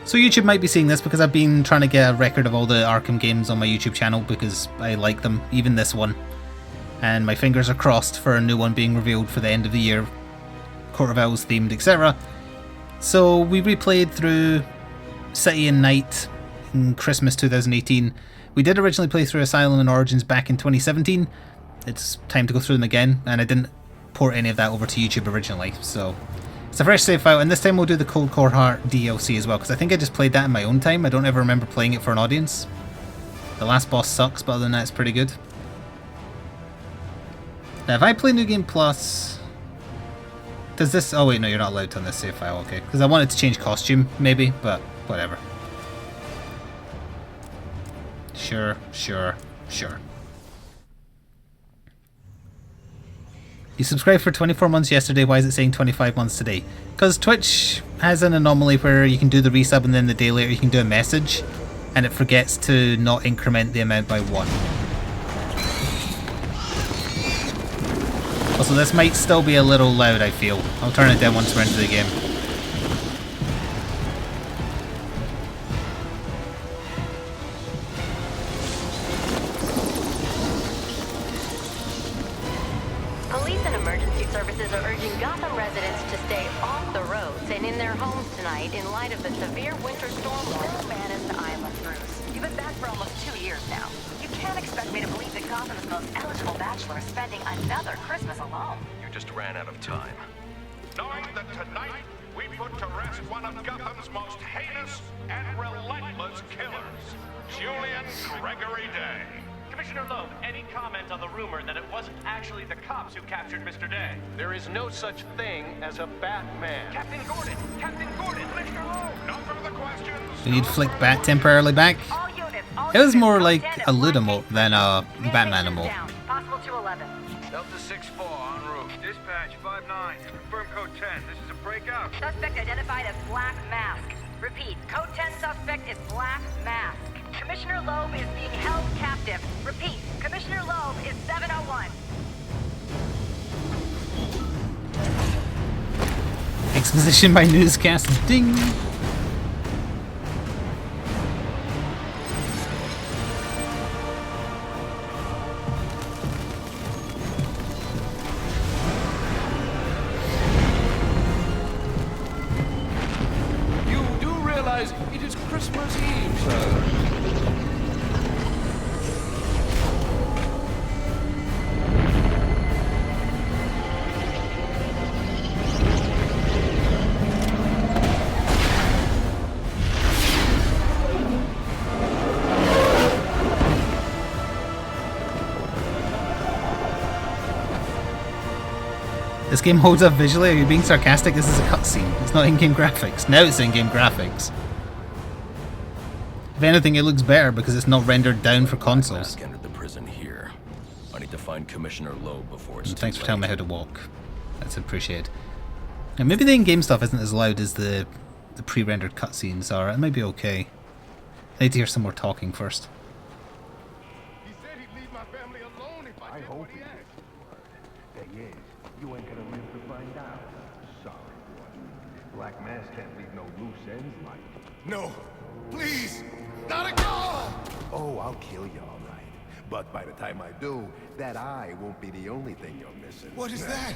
So YouTube might be seeing this because I've been trying to get a record of all the Arkham games on my YouTube channel because I like them, even this one. And my fingers are crossed for a new one being revealed for the end of the year, Court of Owls themed, etc. So we replayed through City and Night in Christmas 2018. We did originally play through Asylum and Origins back in 2017. It's time to go through them again, and I didn't port any of that over to YouTube originally, so it's a fresh save file, and this time we'll do the Cold Core Heart DLC as well, because I think I just played that in my own time. I don't ever remember playing it for an audience. The last boss sucks, but other than that it's pretty good. Now if I play New Game Plus, does this... oh wait, no, you're not allowed to on this save file, okay. Because I wanted to change costume, maybe, but whatever. Sure. You subscribed for 24 months yesterday, why is it saying 25 months today? Because Twitch has an anomaly where you can do the resub and then the day later you can do a message, and it forgets to not increment the amount by 1. Also, this might still be a little loud, I feel. I'll turn it down once we're into the game. Police and emergency services are urging Gotham residents to stay off the roads and in their homes tonight in light of the severe winter storm. Still manning the island, Bruce. You've been back for almost 2 years now. You can't expect me to believe that Gotham's most eligible bachelor is spending another Christmas alone. You just ran out of time. Knowing that tonight we put to rest one of Gotham's most heinous and relentless killers, Julian Gregory Day. Commissioner Loeb, any comment on the rumor that it wasn't actually the cops who captured Mr. Day? There is no such thing as a Batman. Captain Gordon! Captain Gordon! Commissioner Loeb! No further questions. We need Flik Bat temporarily back. It was more like a loot emote than a Batman emote. Possible to 11. Delta 6-4 en route. Dispatch 5-9. Confirm code 10. This is a breakout. Suspect identified as Black Mask. Repeat, code 10 suspect is Black Mask. Commissioner Loeb is being held captive. Repeat, Commissioner Loeb is 701. Exposition by newscast. Ding! You do realize it is Christmas Eve, sir. This game holds up visually. Are you being sarcastic? This is a cutscene. It's not in-game graphics. Now it's in-game graphics. If anything, it looks better because it's not rendered down for consoles. Mask entered the prison here. I need to find Commissioner Loeb before it's And thanks too for telling me late. how to walk. That's appreciated. Now maybe the in-game stuff isn't as loud as the pre-rendered cutscenes are. It might be okay. I need to hear some more talking first. He said he'd leave my family alone if I did what he asked. Hey, is. You ain't gonna live to find out. Sorry, boy. Black Mass can't leave no loose ends, Mike. No, please, not again. Oh, I'll kill you all right. But by the time I do, that eye won't be the only thing you're missing. What is that?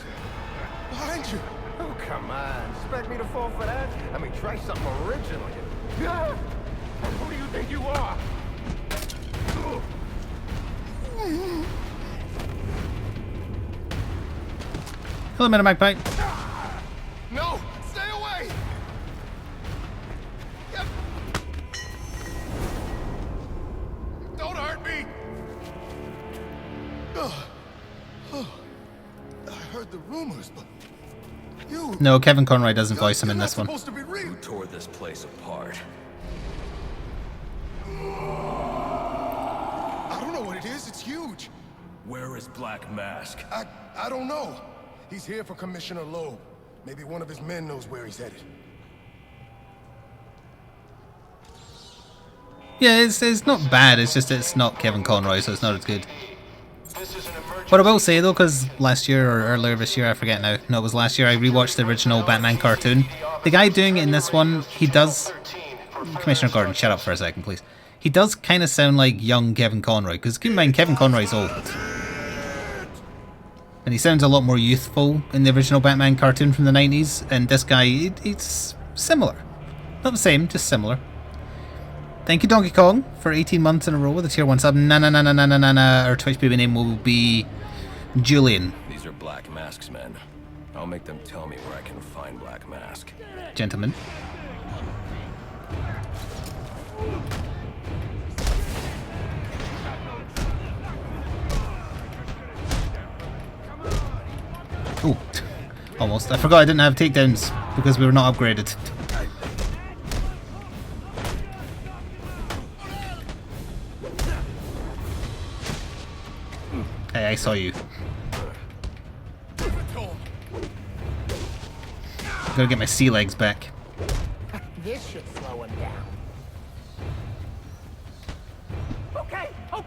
Behind you. Oh, come on. Expect me to fall for that? I mean, try something original. Ah! Who do you think you are? Hello, Meta Magpie. No, stay away. Yep. Don't hurt me. I heard the rumors, but you... No, Kevin Conroy doesn't voice him in You're this not one. supposed to be real. You tore this place apart. I don't know what it is. It's huge. Where is Black Mask? I don't know. He's here for Commissioner Loeb. Maybe one of his men knows where he's headed. Yeah, it's not bad. It's just it's not Kevin Conroy, so it's not as good. What I will say though, because last year or earlier this year, I forget now. No, it was last year. I rewatched the original Batman cartoon. The guy doing it in this one, he does Commissioner Gordon, shut up for a second, please. He does kind of sound like young Kevin Conroy, because keep in mind, Kevin Conroy's old. And he sounds a lot more youthful in the original Batman cartoon from the 90s, and this guy, it's similar. Not the same, just similar. Thank you, Donkey Kong, for 18 months in a row with a tier 1 sub. Our Twitch baby name will be Julian. These are Black Mask's men. I'll make them tell me where I can find Black Mask. Gentlemen. Oh, almost. I forgot I didn't have takedowns because we were not upgraded. Hey, I saw you. Gotta get my sea legs back. This should slow him down. Okay. Oh.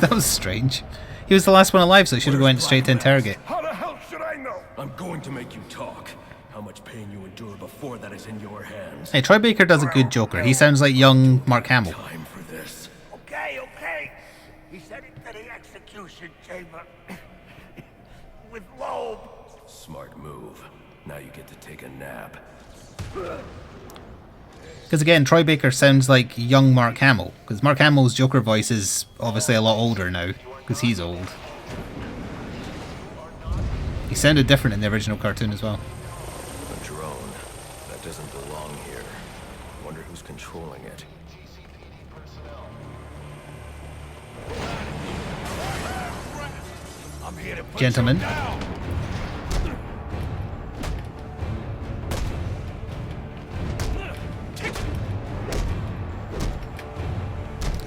That was strange. He was the last one alive, so he should have went straight to interrogate. How the hell should I know? I'm going to make you talk. How much pain you endure before that is in your hands. Hey, Troy Baker does a good Joker. He sounds like young Mark Hamill. Time for this. Okay. He said it to the execution chamber. With Loeb. Smart move. Now you get to take a nap. Because again, Troy Baker sounds like young Mark Hamill. Because Mark Hamill's Joker voice is obviously a lot older now. Because he's old. He sounded different in the original cartoon as well. A drone. That doesn't belong here. Wonder who's controlling it. I'm here to put Gentlemen. you down.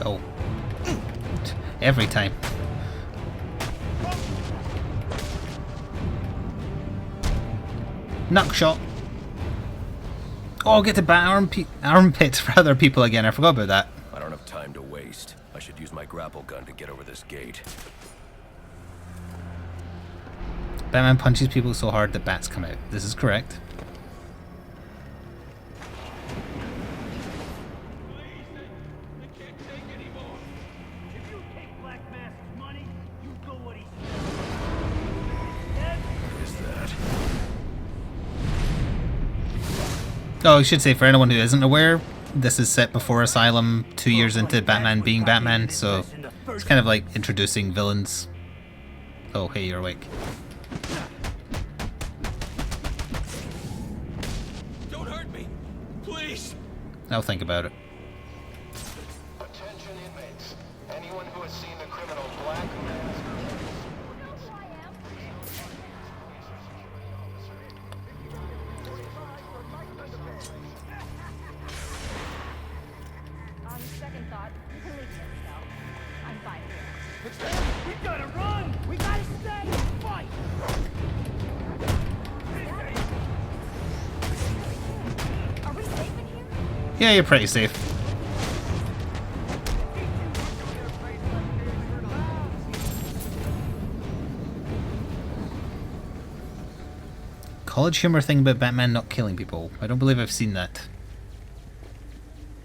Oh. Every time. Knuck shot. Oh, I'll get to bat armpits for other people again. I forgot about that. I don't have time to waste. I should use my grapple gun to get over this gate. Batman punches people so hard that bats come out. This is correct. Oh, I should say, for anyone who isn't aware, this is set before Asylum, 2 years into Batman being Batman, so it's kind of like introducing villains. Oh, hey, you're awake. Don't hurt me, please. I'll think about it. Attention inmates. Anyone who has seen the criminal Black Mask. On second thought, you can leave me now. I'm fine here. We gotta run. We gotta stay and fight. Are we safe in here? Yeah, you're pretty safe. College humor thing about Batman not killing people. I don't believe I've seen that.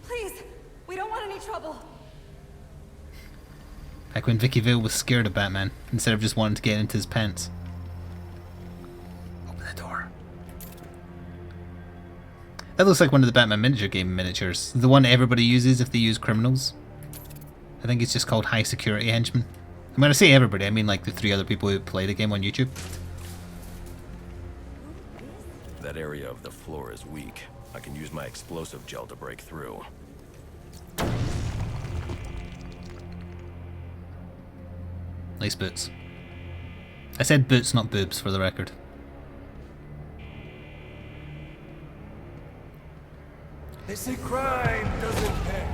Please, we don't want any trouble. Back when Vicky Vale was scared of Batman, instead of just wanting to get into his pants. Open the door. That looks like one of the Batman miniature game miniatures. The one everybody uses if they use criminals. I think it's just called High Security Henchman. And when I say everybody, I mean like the 3 other people who play the game on YouTube. That area of the floor is weak. I can use my explosive gel to break through. Nice boots. I said boots, not boobs, for the record. They say crime doesn't pay.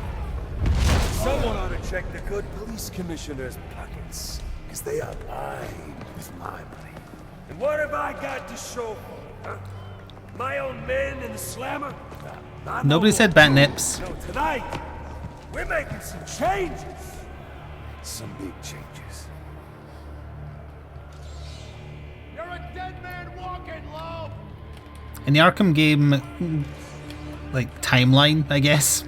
Someone ought to check the good police commissioner's pockets, because they are lined with my money. And what have I got to show for it, huh? My own men in the slammer? Not Nobody no said bat nips. No, tonight, we're making some changes. Some big changes. You're a dead man walking, Loeb! In the Arkham game, like timeline, I guess.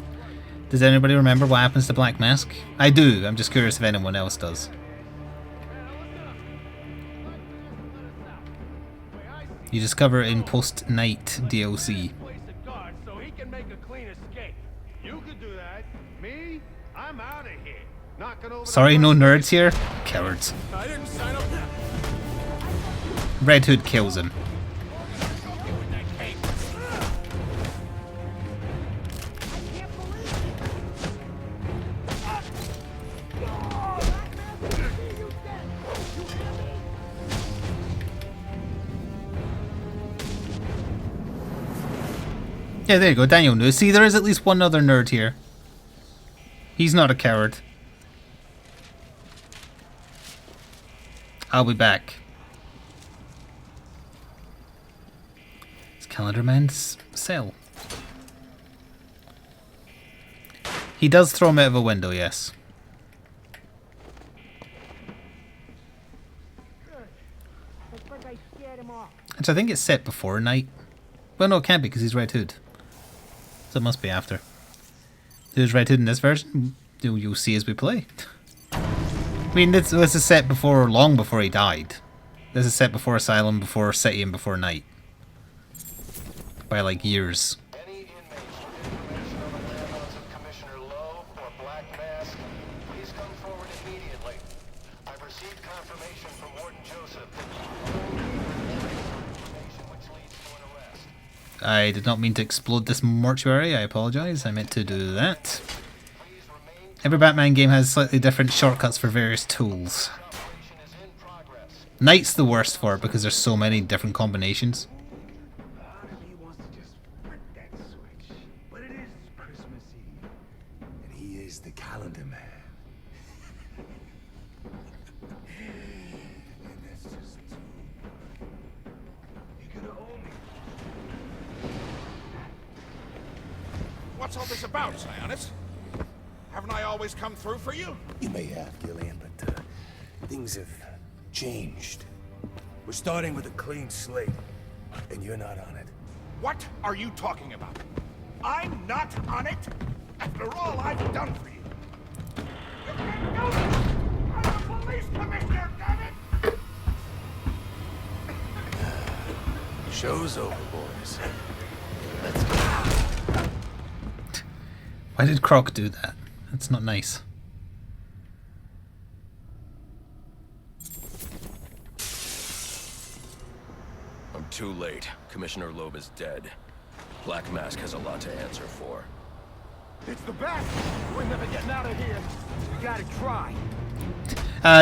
Does anybody remember what happens to Black Mask? I do. I'm just curious if anyone else does. You discover it in post-night DLC. So he can make a clean escape. You could do that. Me? I'm out of here. Knocking over. Sorry, no nerds here? Cowards. I didn't sign up. Red Hood kills him. Yeah, there you go, Daniel knew. See, there is at least one other nerd here. He's not a coward. I'll be back. It's Calendar Man's cell. He does throw him out of a window, yes. Which I think it's set before night. Well, no, it can't be because he's Red Hood. So it must be after. Who's Red Hood in this version? You'll see as we play. I mean, this is set before, long before he died. This is set before Asylum, before City, and before Night. By like years. Any inmates with information on the whereabouts of Commissioner Lowe or Black Mask, please come forward immediately. I've received confirmation from Warden Joseph that information which leads to an arrest. I did not mean to explode this mortuary, I apologise. I meant to do that. Every Batman game has slightly different shortcuts for various tools. Night's the worst for it because there's so many different combinations. He wants to just flip that switch. But it is Christmas Eve. And he is the calendar man. And that's just too good. You're gonna owe me. What's all this about, Sionis? Haven't I always come through for you? You may have, Gillian, but things have changed. We're starting with a clean slate, and you're not on it. What are you talking about? I'm not on it? After all I've done for you. You can't do this! I'm the police commissioner, damn it! Show's over, boys. Let's go. Why did Croc do that? That's not nice. I'm too late. Commissioner Loeb is dead. Black Mask has a lot to answer for. It's the best. We're never getting out of here. We gotta try.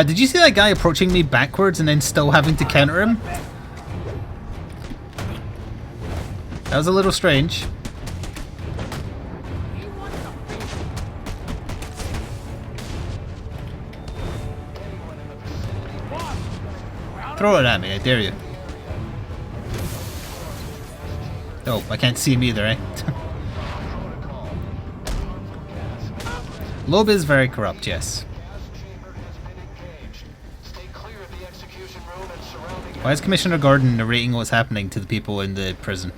Did you see that guy approaching me backwards and then still having to counter him? That was a little strange. Throw it at me, I dare you. Oh, I can't see him either, eh? Loeb is very corrupt, yes. Why is Commissioner Gordon narrating what's happening to the people in the prison?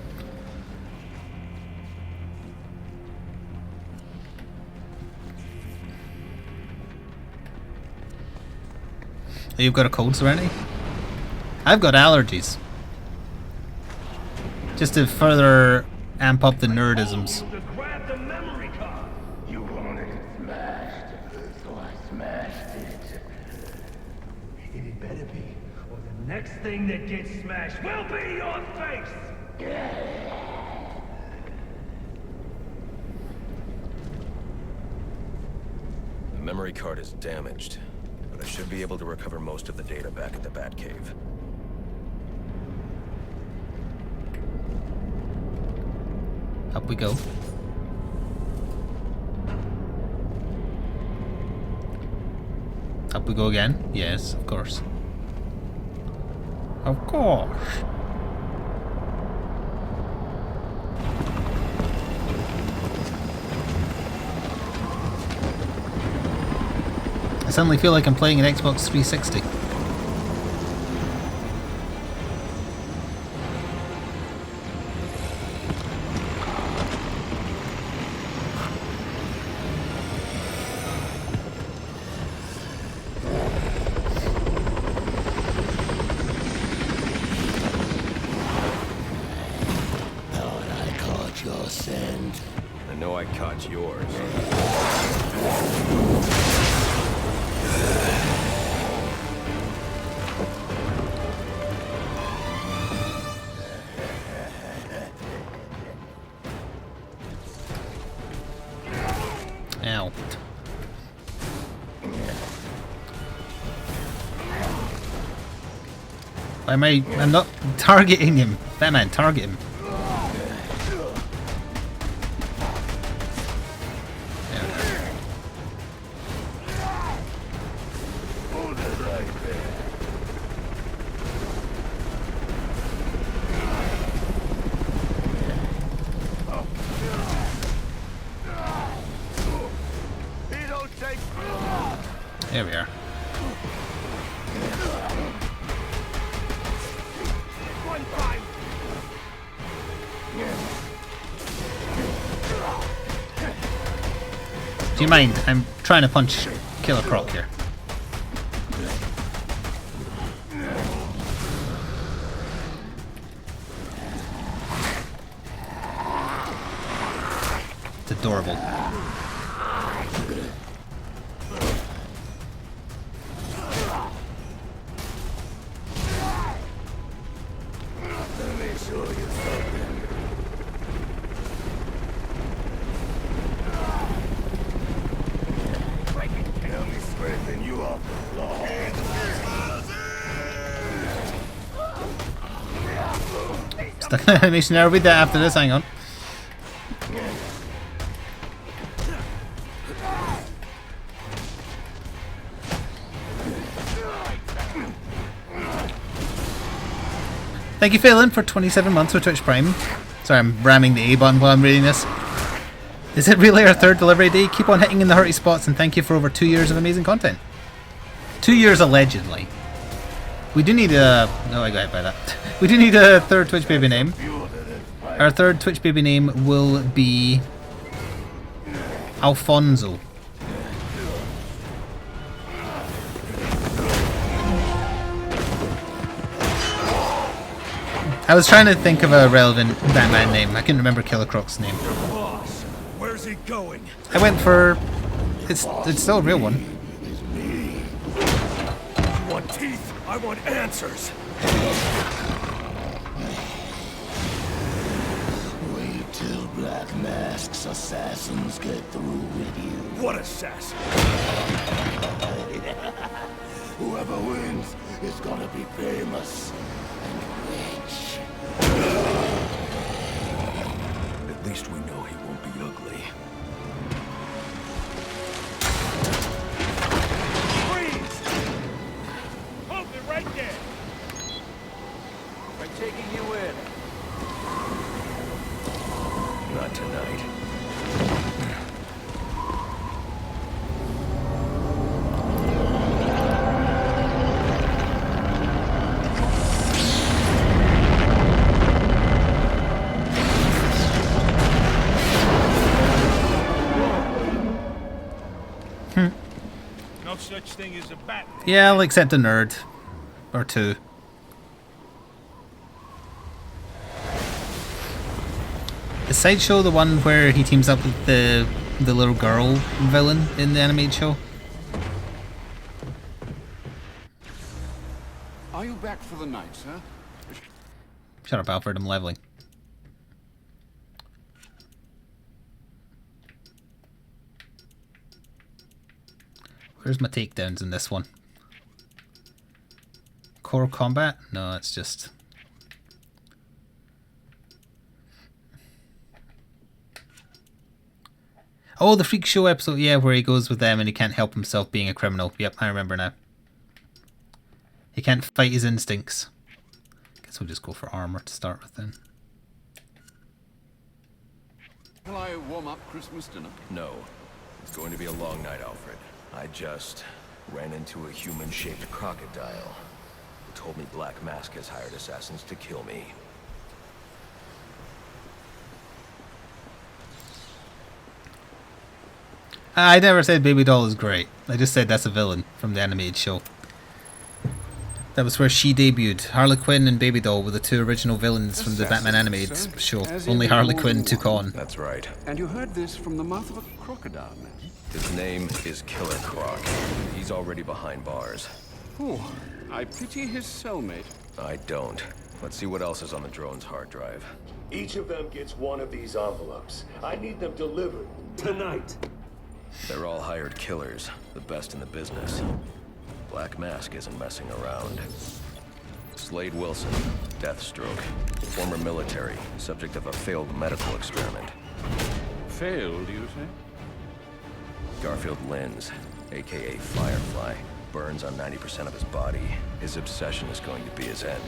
Oh, you've got a cold, Serenity? I've got allergies. Just to further amp up the nerdisms. Grab the memory card. You wanted it smashed, so I smashed it. It better be, or the next thing that gets smashed will be your face. The memory card is damaged, but I should be able to recover most of the data back at the Batcave. Up we go. Up we go again? Yes, of course. Of course. I suddenly feel like I'm playing an Xbox 360. caught your scent. I know I caught yours. Ow. Why am I'm not targeting him. Batman, target him. There we are. Do you mind? I'm trying to punch Killer Croc here. It's adorable. Stuck in animation there. I'll read that after this. Hang on. Thank you, Phelan, for 27 months with Twitch Prime. Sorry, I'm ramming the A button while I'm reading this. Is it really our third delivery day? Keep on hitting in the hurty spots, and thank you for over 2 years of amazing content. 2 years allegedly. We do need a... Oh, I got hit by that. We do need a third Twitch baby name. Our third Twitch baby name will be... Alfonso. I was trying to think of a relevant Batman name. I couldn't remember Killer Croc's name. Boss, where's he going? I went for... It's still a real one. You want teeth? I want answers. Wait till Black Mask's assassins get through with you. What assassin? Whoever wins is gonna be famous and rich. At least we know he won't be ugly. Freeze! Hold it right there! We're taking you in. Not tonight. No such thing as a bat. Yeah, I'll accept a nerd. Or two. Is Sideshow the one where he teams up with the little girl villain in the animated show? Are you back for the night, sir? Shut up, Alfred, I'm leveling. Where's my takedowns in this one? Core combat? No, it's just... Oh, the Freak Show episode, yeah, where he goes with them and he can't help himself being a criminal. Yep, I remember now. He can't fight his instincts. Guess we'll just go for armor to start with then. Will I warm up Christmas dinner? No. It's going to be a long night, Alfred. I just ran into a human-shaped crocodile who told me Black Mask has hired assassins to kill me. I never said Baby Doll is great. I just said that's a villain from the animated show. That was where she debuted. Harley Quinn and Baby Doll were the two original villains from the Batman animated show. Only Harley Quinn took on. That's right. And you heard this from the mouth of a crocodile, man. His name is Killer Croc. He's already behind bars. Oh, I pity his cellmate. I don't. Let's see what else is on the drone's hard drive. Each of them gets one of these envelopes. I need them delivered tonight. They're all hired killers, the best in the business. Black Mask isn't messing around. Slade Wilson, Deathstroke, former military, subject of a failed medical experiment. Failed, you say? Garfield Linz, aka Firefly, burns on 90% of his body. His obsession is going to be his end.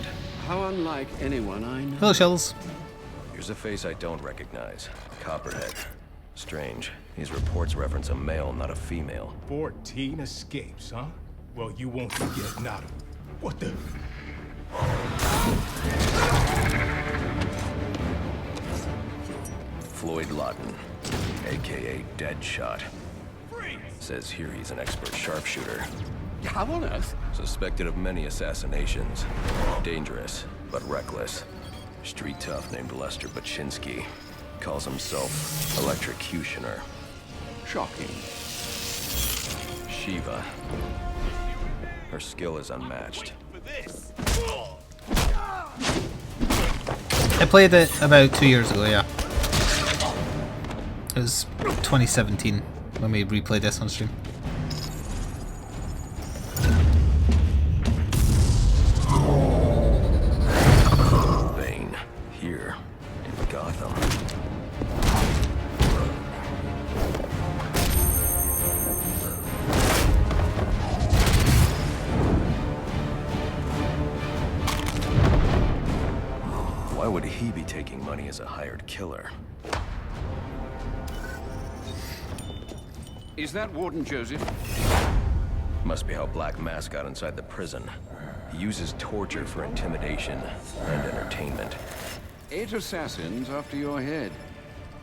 How unlike anyone I know. Hello, Shells. Here's a face I don't recognize. Copperhead. Strange. These reports reference a male, not a female. 14 escapes, huh? Well, you won't forget Nada. What the? Floyd Lawton, aka Deadshot. Says here he's an expert sharpshooter. How on earth? Suspected of many assassinations. Dangerous, but reckless. Street tough named Lester Baczynski. Calls himself Electrocutioner. Shocking. Shiva. Her skill is unmatched. I played it about 2 years ago, yeah. It was 2017 when we replayed this on stream. Bane, here in Gotham. Why would he be taking money as a hired killer? Is that Warden Joseph? Must be how Black Mask got inside the prison. He uses torture for intimidation and entertainment. 8 assassins after your head.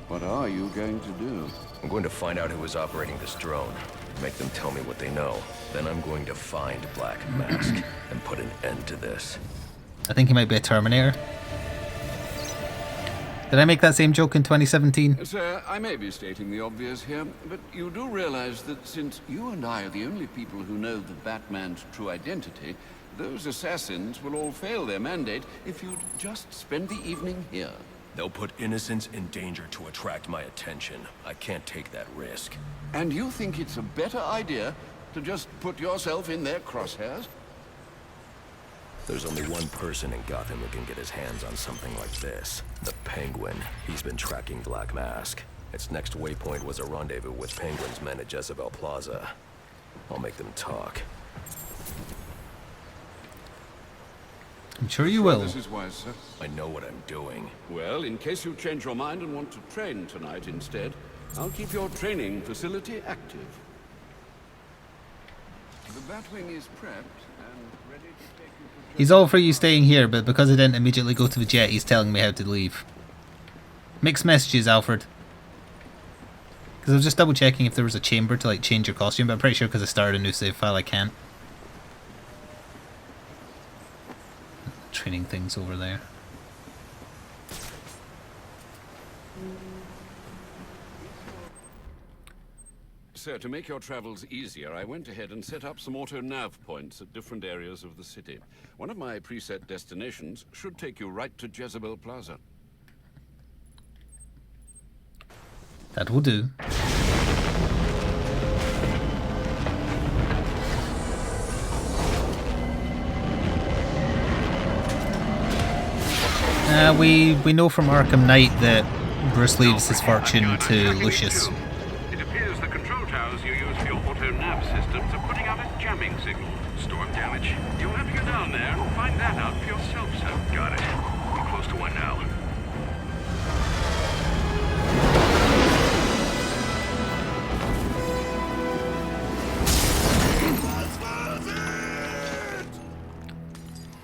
What are you going to do? I'm going to find out who is operating this drone. Make them tell me what they know. Then I'm going to find Black Mask and put an end to this. I think he might be a Terminator. Did I make that same joke in 2017? Sir, I may be stating the obvious here, but you do realize that since you and I are the only people who know the Batman's true identity, those assassins will all fail their mandate if you'd just spend the evening here. They'll put innocents in danger to attract my attention. I can't take that risk. And you think it's a better idea to just put yourself in their crosshairs? There's only one person in Gotham who can get his hands on something like this. The Penguin. He's been tracking Black Mask. Its next waypoint was a rendezvous with Penguin's men at Jezebel Plaza. I'll make them talk. I'm sure you will. This is wise, sir. I know what I'm doing. Well, in case you change your mind and want to train tonight instead, I'll keep your training facility active. The Batwing is prepped and ready to take you to... He's all for you staying here, but because I didn't immediately go to the jet, he's telling me how to leave. Mixed messages, Alfred. Because I was just double checking if there was a chamber to like change your costume, but I'm pretty sure because I started a new save file I can't. Training things over there. Sir, to make your travels easier, I went ahead and set up some auto-nav points at different areas of the city. One of my preset destinations should take you right to Jezebel Plaza. That will do. We know from Arkham Knight that Bruce leaves his fortune to Lucius. It appears the control towers you use for your auto-nav systems are putting out a jamming signal. Storm damage. You'll have to go down there and find that out for yourself, sir. Got it. I'm close to one now.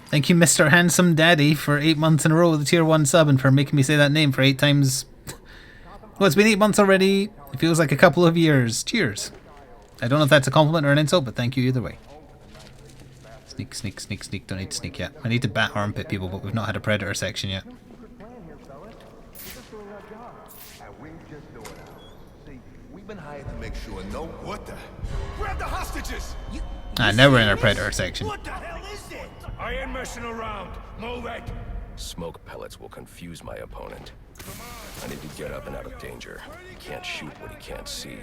Thank you, Mr. Handsome Daddy, for 8 months in a row with a tier 1 sub and for making me say that name for 8 times. Well, it's been 8 months already. It feels like a couple of years. Cheers. I don't know if that's a compliment or an insult, but thank you either way. Sneak, sneak, sneak, sneak. Don't need to sneak yet. I need to bat armpit people, but we've not had a predator section yet. We've been hired to make sure no... What the? Grab the hostages! Now we're in our predator section. What the hell is it? I ain't messing around. Move it. Smoke pellets will confuse my opponent. I need to get up and out of danger. He can't shoot what he can't see.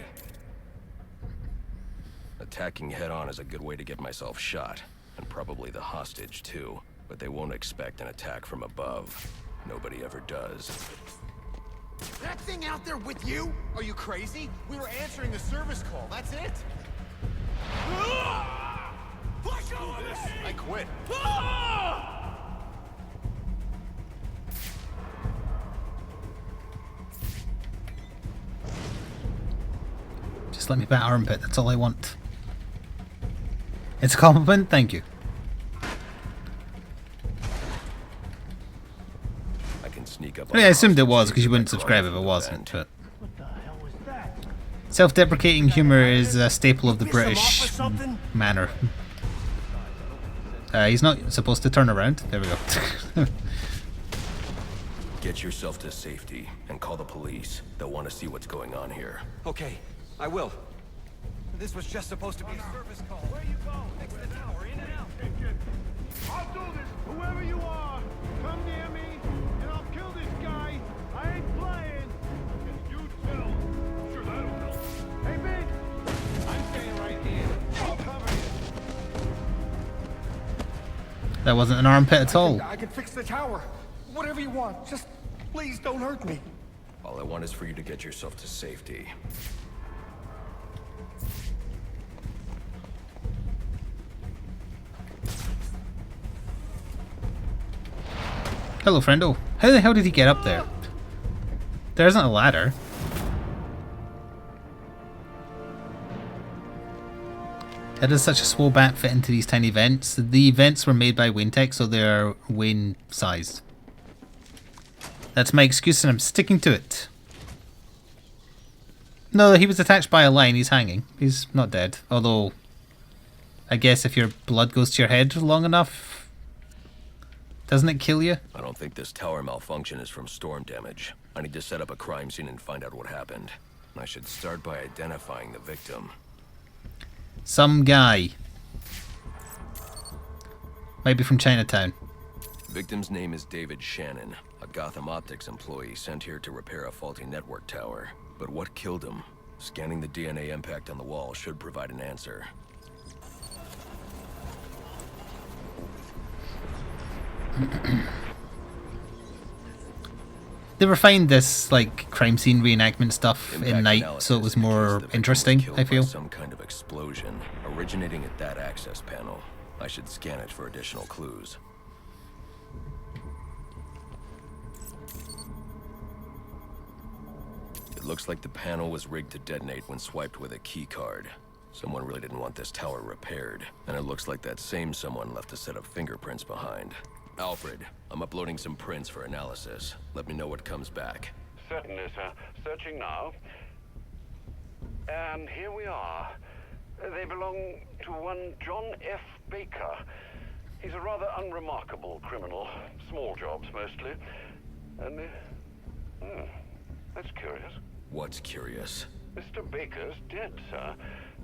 Attacking head-on is a good way to get myself shot, and probably the hostage too. But they won't expect an attack from above. Nobody ever does. That thing out there with you? Are you crazy? We were answering the service call, that's it. I quit. Just let me bat armpit, that's all I want. It's a compliment, thank you. I can sneak up. I mean, I assumed it was because you wouldn't subscribe if it wasn't, but self-deprecating humor is a staple of the British manner. He's not supposed to turn around. There we go. Get yourself to safety and call the police. They'll want to see what's going on here. Okay, I will. This was just supposed to be a service call. Where you go? Next to the tower, in and out. I'll do this, whoever you are. Come near me, and I'll kill this guy. I ain't playing. And you too. Sure, that'll help. Hey, Ben. I'm staying right here. I'll cover you. That wasn't an armpit at all. I can fix the tower. Whatever you want. Just please don't hurt me. All I want is for you to get yourself to safety. Hello, friendo. How the hell did he get up there? There isn't a ladder. How does such a small bat fit into these tiny vents? The vents were made by Wayne-Tech, so they're Wayne-sized. That's my excuse and I'm sticking to it. No, he was attached by a line. He's hanging. He's not dead. Although, I guess if your blood goes to your head long enough, doesn't it kill you? I don't think this tower malfunction is from storm damage. I need to set up a crime scene and find out what happened. I should start by identifying the victim. Some guy. Might be from Chinatown. Victim's name is David Shannon, a Gotham Optics employee sent here to repair a faulty network tower. But what killed him? Scanning the DNA impact on the wall should provide an answer. They refined this like crime scene reenactment stuff in night, so it was more interesting, I feel. Some kind of explosion originating at that access panel. I should scan it for additional clues. It looks like the panel was rigged to detonate when swiped with a key card. Someone really didn't want this tower repaired, and it looks like that same someone left a set of fingerprints behind. Alfred, I'm uploading some prints for analysis. Let me know what comes back. Certainly, sir. Searching now. And here we are. They belong to one John F. Baker. He's a rather unremarkable criminal. Small jobs, mostly. And, that's curious. What's curious? Mr. Baker's dead, sir.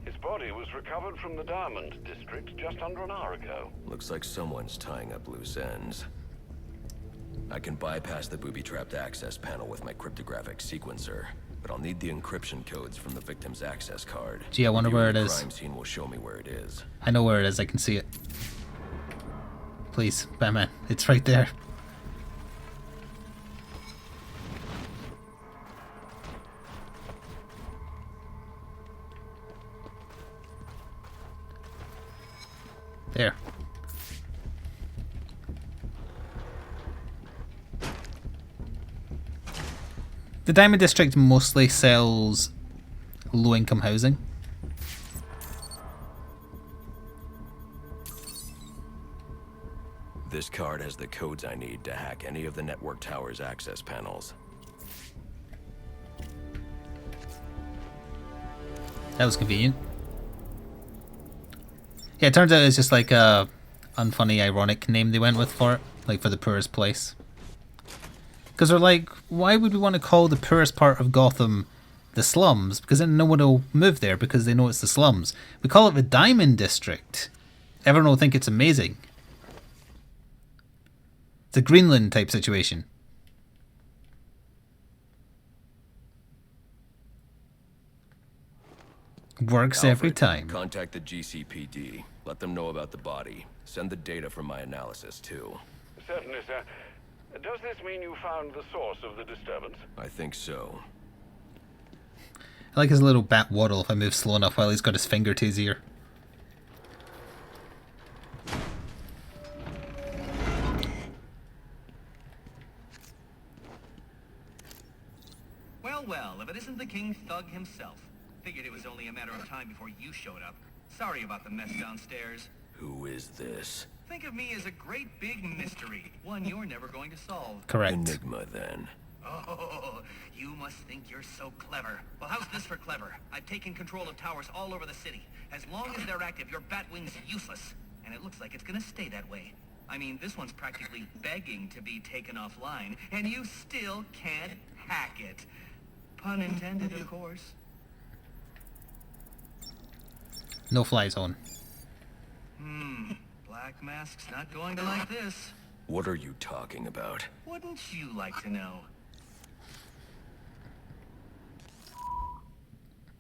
His body was recovered from the Diamond District just under an hour ago. Looks like someone's tying up loose ends. I can bypass the booby-trapped access panel with my cryptographic sequencer, but I'll need the encryption codes from the victim's access card. Gee, I wonder where it is. The crime scene will show me where it is. I know where it is, I can see it. Please, Batman, it's right there. There. The Diamond District mostly sells low-income housing. This card has the codes I need to hack any of the network tower's access panels. That was convenient. Yeah, it turns out it's just like a unfunny, ironic name they went with for it, like for the poorest place. Because they're like, why would we want to call the poorest part of Gotham the slums? Because then no one will move there because they know it's the slums. We call it the Diamond District. Everyone will think it's amazing. It's a Greenland type situation. Works Alfred, every time. Contact the GCPD. Let them know about the body. Send the data from my analysis, too. Certainly, sir. Does this mean you found the source of the disturbance? I think so. I like his little bat waddle if I move slow enough while he's got his finger to his ear. Well, well, if it isn't the King Thug himself. Figured it was only a matter of time before you showed up. Sorry about the mess downstairs. Who is this? Think of me as a great big mystery, one you're never going to solve. Correct. Enigma, then. Oh, you must think you're so clever. Well, how's this for clever? I've taken control of towers all over the city. As long as they're active, your Batwing's useless. And it looks like it's gonna stay that way. I mean, this one's practically begging to be taken offline, and you still can't hack it. Pun intended, of course. No fly zone. Black Mask's not going to like this. What are you talking about? Wouldn't you like to know?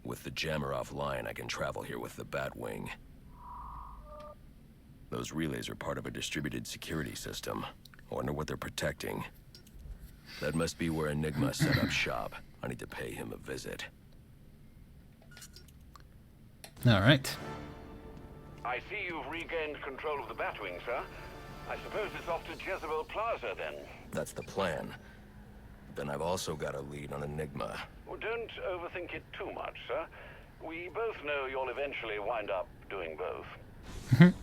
With the jammer offline, I can travel here with the Batwing. Those relays are part of a distributed security system. I wonder what they're protecting. That must be where Enigma set up shop. I need to pay him a visit. Alright. I see you've regained control of the Batwing, sir. I suppose it's off to Jezebel Plaza, then. That's the plan. Then I've also got a lead on Enigma. Well, don't overthink it too much, sir. We both know you'll eventually wind up doing both.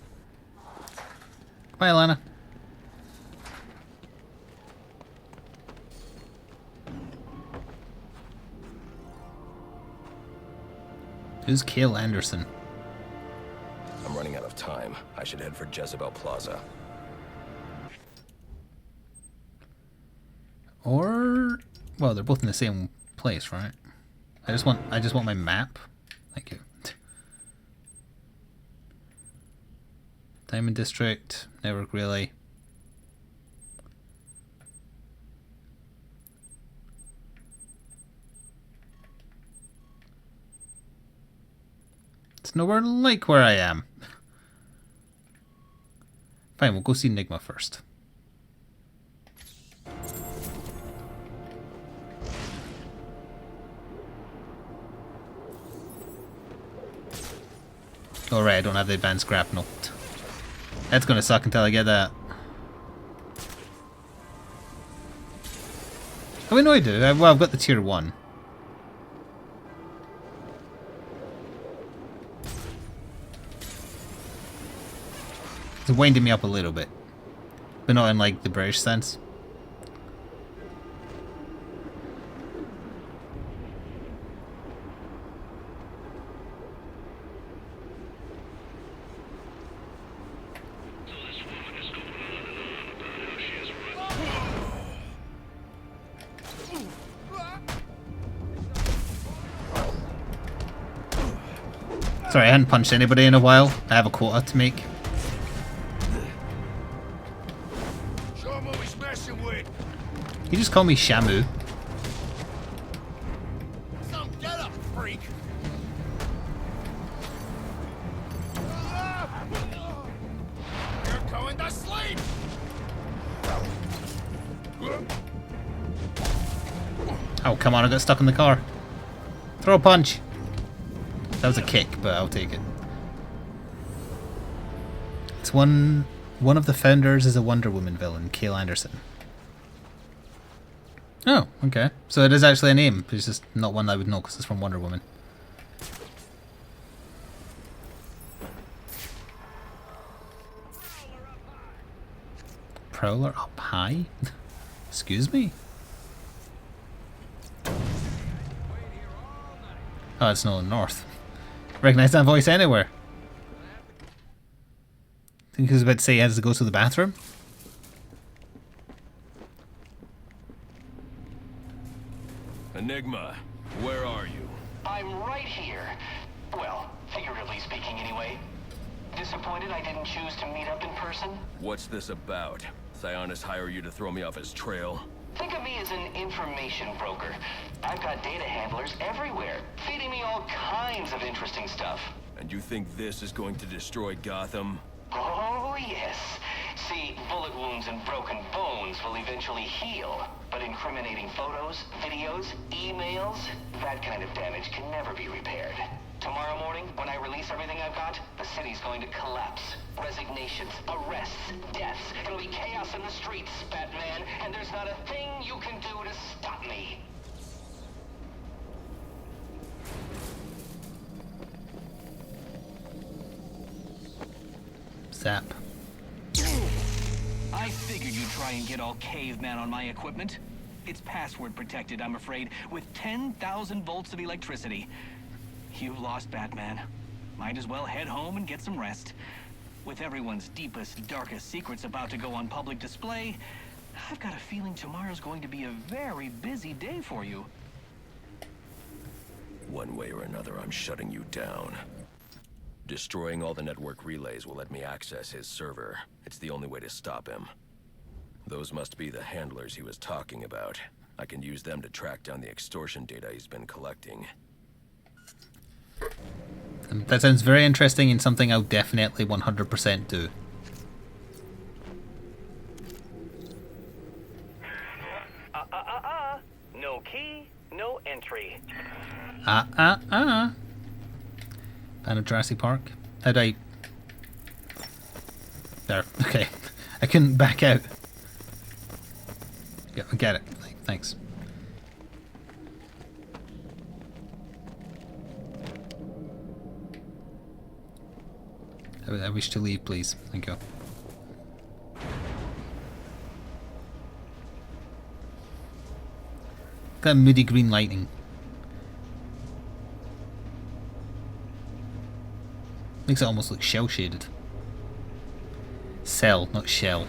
Bye, Alana. Who's Cale Anderson? I'm running out of time. I should head for Jezebel Plaza. Or, well, they're both in the same place, right? I just want my map. Thank you. Diamond District, Network Relay. It's nowhere like where I am. Fine, we'll go see Enigma first. Alright, I don't have the advanced grapnel. That's gonna suck until I get that. Oh, no, I do. Well, I've got the tier 1. It's winding me up a little bit. But not in, like, the British sense. Sorry, I hadn't punched anybody in a while. I have a quota to make. Show him what he's messing with. You just call me Shamu. Some get up, freak. You're going to sleep. Oh, come on, I got stuck in the car. Throw a punch. That was a kick, but I'll take it. It's one of the founders is a Wonder Woman villain, Cale Anderson. Oh, okay. So it is actually a name, but it's just not one I would know because it's from Wonder Woman. Prowler up high? Excuse me? Oh, it's Nolan North. Recognize that voice anywhere. think he was about to say he has to go to the bathroom. Enigma, where are you? I'm right here. Well, figuratively speaking anyway. Disappointed I didn't choose to meet up in person? What's this about? Sionis hire you to throw me off his trail? Think of me as an information broker. I've got data handlers everywhere, feeding me all kinds of interesting stuff. And you think this is going to destroy Gotham? Oh, yes. See, bullet wounds and broken bones will eventually heal. But incriminating photos, videos, emails, that kind of damage can never be repaired. Tomorrow morning, when I release everything I've got, the city's going to collapse. Resignations, arrests, deaths. It'll be chaos in the streets, Batman, and there's not a thing you can do to stop me. Zap. I figured you'd try and get all caveman on my equipment. It's password protected, I'm afraid, with 10,000 volts of electricity. You've lost, Batman. Might as well head home and get some rest. With everyone's deepest, darkest secrets about to go on public display, I've got a feeling tomorrow's going to be a very busy day for you. One way or another, I'm shutting you down. Destroying all the network relays will let me access his server. It's the only way to stop him. Those must be the handlers he was talking about. I can use them to track down the extortion data he's been collecting. That sounds very interesting and something I'll definitely 100% do. No key, no entry. Fan of Jurassic Park. How'd I... There, okay. I couldn't back out. Yeah, I get it. Thanks. I wish to leave, please. Thank you. Got moody green lighting. Makes it almost look shell shaded. Cell, not shell.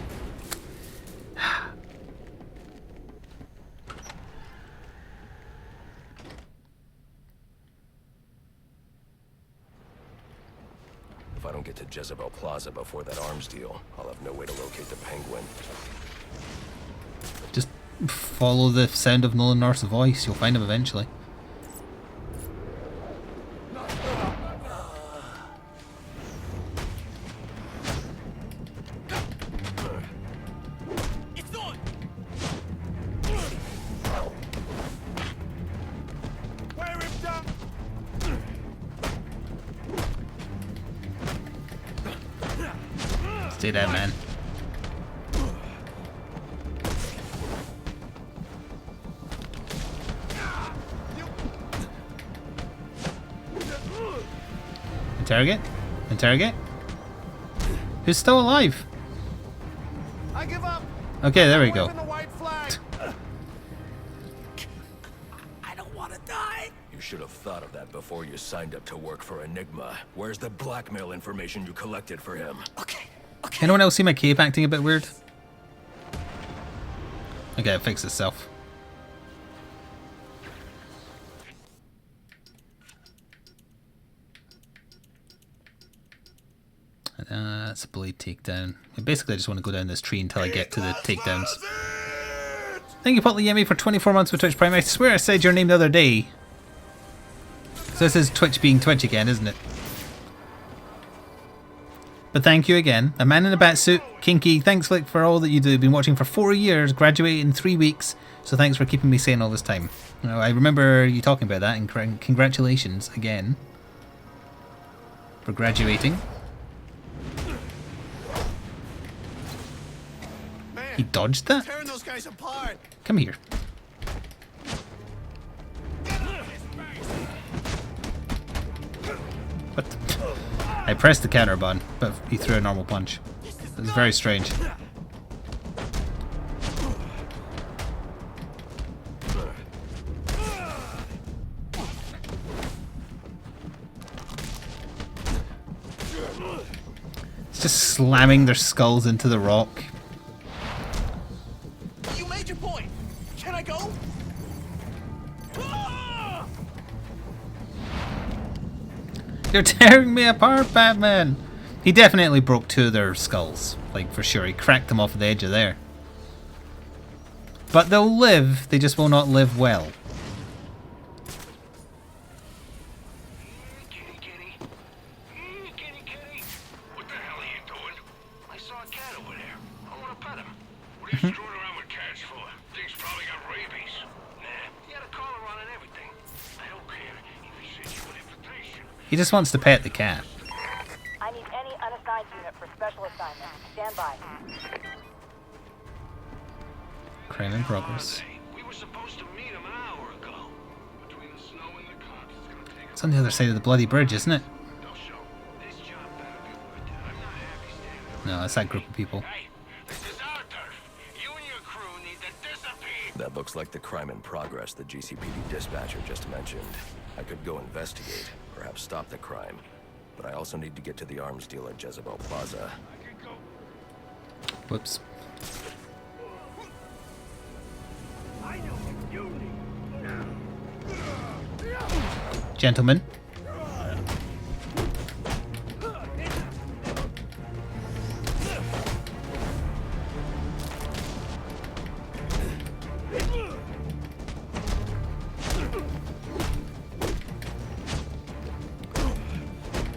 If I don't get to Jezebel Plaza before that arms deal, I'll have no way to locate the Penguin. Just follow the sound of Nolan North's voice, you'll find him eventually. Stay there, man. Interrogate? Interrogate? Who's still alive? I give up. Okay, there we go. The white flag. I don't want to die. You should have thought of that before you signed up to work for Enigma. Where's the blackmail information you collected for him? Okay. Anyone else see my cape acting a bit weird? Okay, it fixed itself. That's a blade takedown. Basically, I just want to go down this tree until I get to the takedowns. Thank you, Potly Yemi, for 24 months with Twitch Prime. I swear I said your name the other day. So this is Twitch being Twitch again, isn't it? But thank you again. A man in a batsuit, Kinky, thanks Flik for all that you do. Been watching for 4 years, graduated in 3 weeks, so thanks for keeping me sane all this time. I remember you talking about that, and congratulations again for graduating. Man, He dodged that? tearing those guys apart. Come here. What the? I pressed the counter button, but he threw a normal punch. It was very strange. Just slamming their skulls into the rock. You made your point. Can I go? Ah! You're tearing me apart, Batman! He definitely broke 2 of their skulls. Like, for sure. He cracked them off the edge of there. But they'll live, they just will not live well. What the hell are you doing? I saw a cat over there. I want to pet him. What are you screwing around with cats for? Thing's probably got rabies. Nah, he had a collar on and everything. I don't care if he sends you an invitation. He just wants to pet the cat. I need any unassigned unit for special assignment. Stand by. Crime in progress. We were supposed to meet him an hour ago. Between the snow and the cops, it's gonna take It's on the other side of the bloody bridge, isn't it? No, it's that group of people. That looks like the crime in progress the GCPD dispatcher just mentioned. I could go investigate, perhaps stop the crime. But I also need to get to the arms deal at Jezebel Plaza. Whoops. Gentlemen.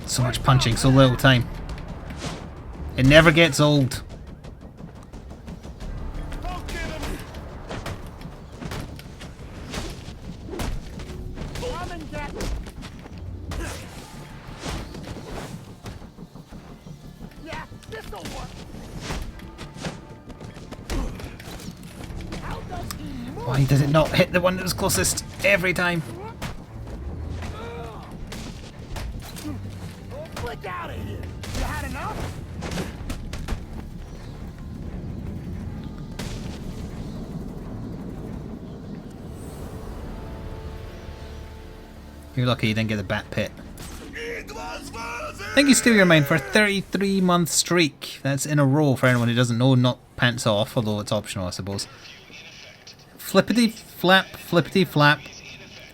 So much punching, so little time. It never gets old. Why does it not hit the one that was closest every time? Flik out of here. You had enough? You're lucky you didn't get the bat pit. Thank you, Steal Your Mind, for a 33-month streak. That's in a row for anyone who doesn't know, not pants off, although it's optional, I suppose. Flippity flap, flippity flap.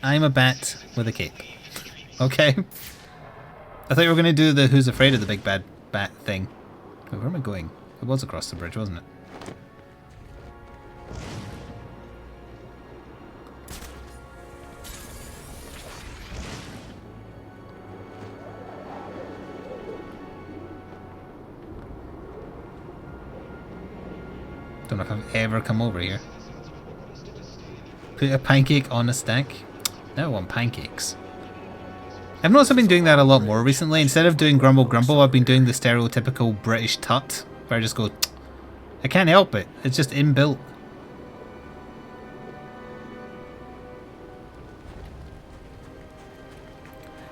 I'm a bat with a cape. Okay. I thought you were going to do the Who's Afraid of the Big Bad Bat thing. Wait, where am I going? It was across the bridge, wasn't it? Don't know if I've ever come over here. Put a pancake on a stack. Now I want pancakes. I've noticed I've been doing that a lot more recently. Instead of doing grumble grumble, I've been doing the stereotypical British tut, where I just go, I can't help it. It's just inbuilt.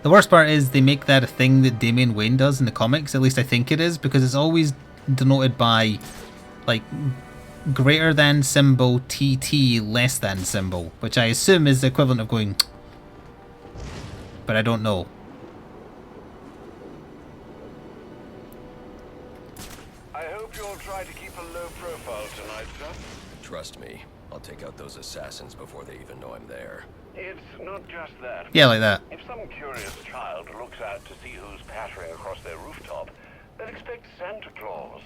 The worst part is they make that a thing that Damian Wayne does in the comics. At least I think it is, because it's always denoted by, like, greater than symbol, TT, less than symbol, which I assume is the equivalent of going, but I don't know. I hope you'll try to keep a low profile tonight, sir. Trust me, I'll take out those assassins before they even know I'm there. It's not just that. Yeah, like that. If some curious child looks out to see who's pattering across their rooftop, they'll expect Santa Claus,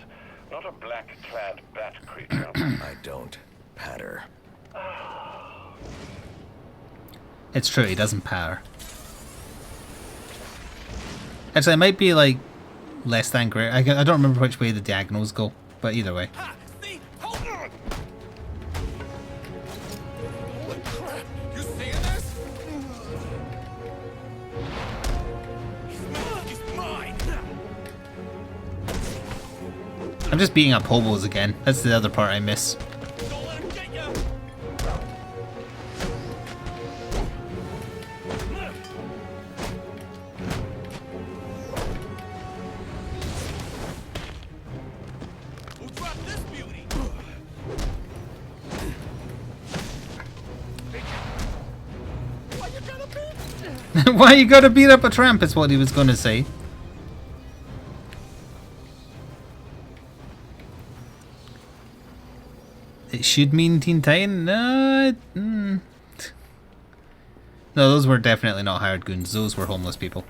not a black-clad bat creature. I don't patter. It's true, he doesn't patter. Actually, it might be like less than great. I don't remember which way the diagonals go, but either way. You seeing this? He's mine. I'm just beating up hobos again. That's the other part I miss. Don't let him get you. We'll drop this beauty. Why you gotta beat? Why you gotta beat up a tramp is what he was gonna say. should mean Teen Titan. No, no, those were definitely not hired goons. Those were homeless people.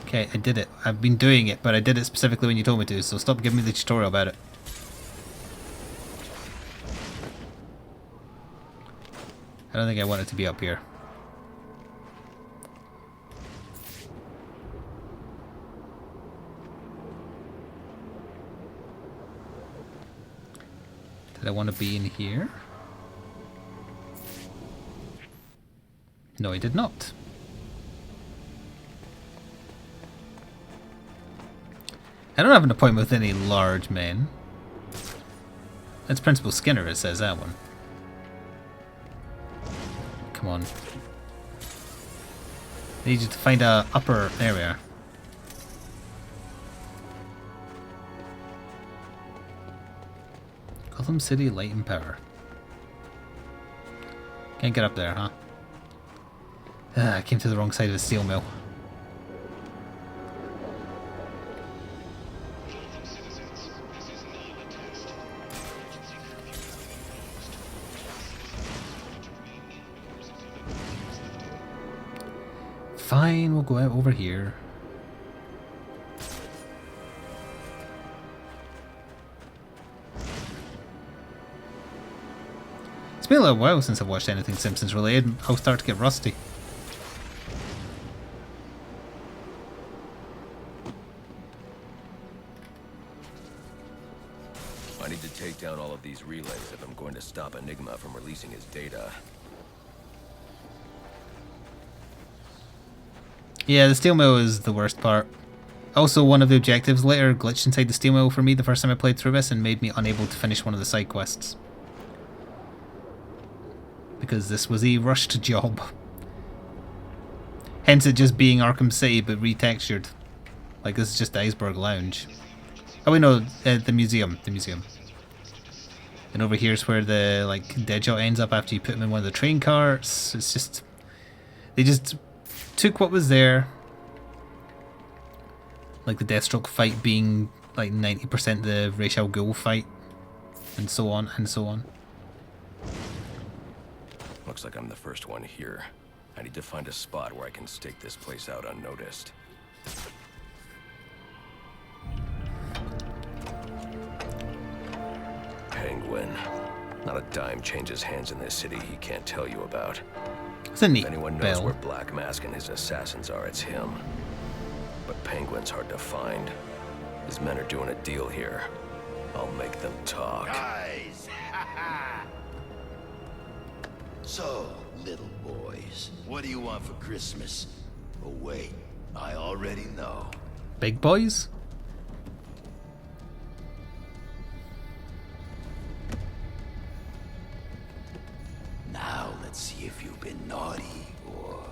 Okay, I did it. I've been doing it, but I did it specifically when you told me to, so stop giving me the tutorial about it. I don't think I want it to be up here. Did I want to be in here? No, I did not. I don't have an appointment with any large men. That's Principal Skinner, it says, that one. Come on. I need you to find a upper area. Gotham City Light and Power. Can't get up there, huh? I came to the wrong side of the steel mill. Fine, we'll go out over here. It's been a little while since I've watched anything Simpsons related. I'll start to get rusty. I need to take down all of these relays if I'm going to stop Enigma from releasing his data. Yeah, the steel mill is the worst part. Also, one of the objectives later glitched inside the steel mill for me the first time I played through this and made me unable to finish one of the side quests. Because this was a rushed job. Hence it just being Arkham City but retextured. Like this is just the Iceberg Lounge. Oh wait, no, the museum. The museum. And over here's where the like Deadshot ends up after you put him in one of the train carts. It's just... They just... took what was there, like the Deathstroke fight being like 90% the Ra's al Ghul fight, and so on and so on. Looks like I'm the first one here. I need to find a spot where I can stake this place out unnoticed. Penguin. Not a dime changes hands in this city he can't tell you about. It's a neat If anyone knows bell. where Black Mask and his assassins are, it's him. But Penguin's hard to find. His men are doing a deal here. I'll make them talk. Guys! So, little boys, what do you want for Christmas? Oh wait, I already know. Big boys? Now let's see if you've been naughty or...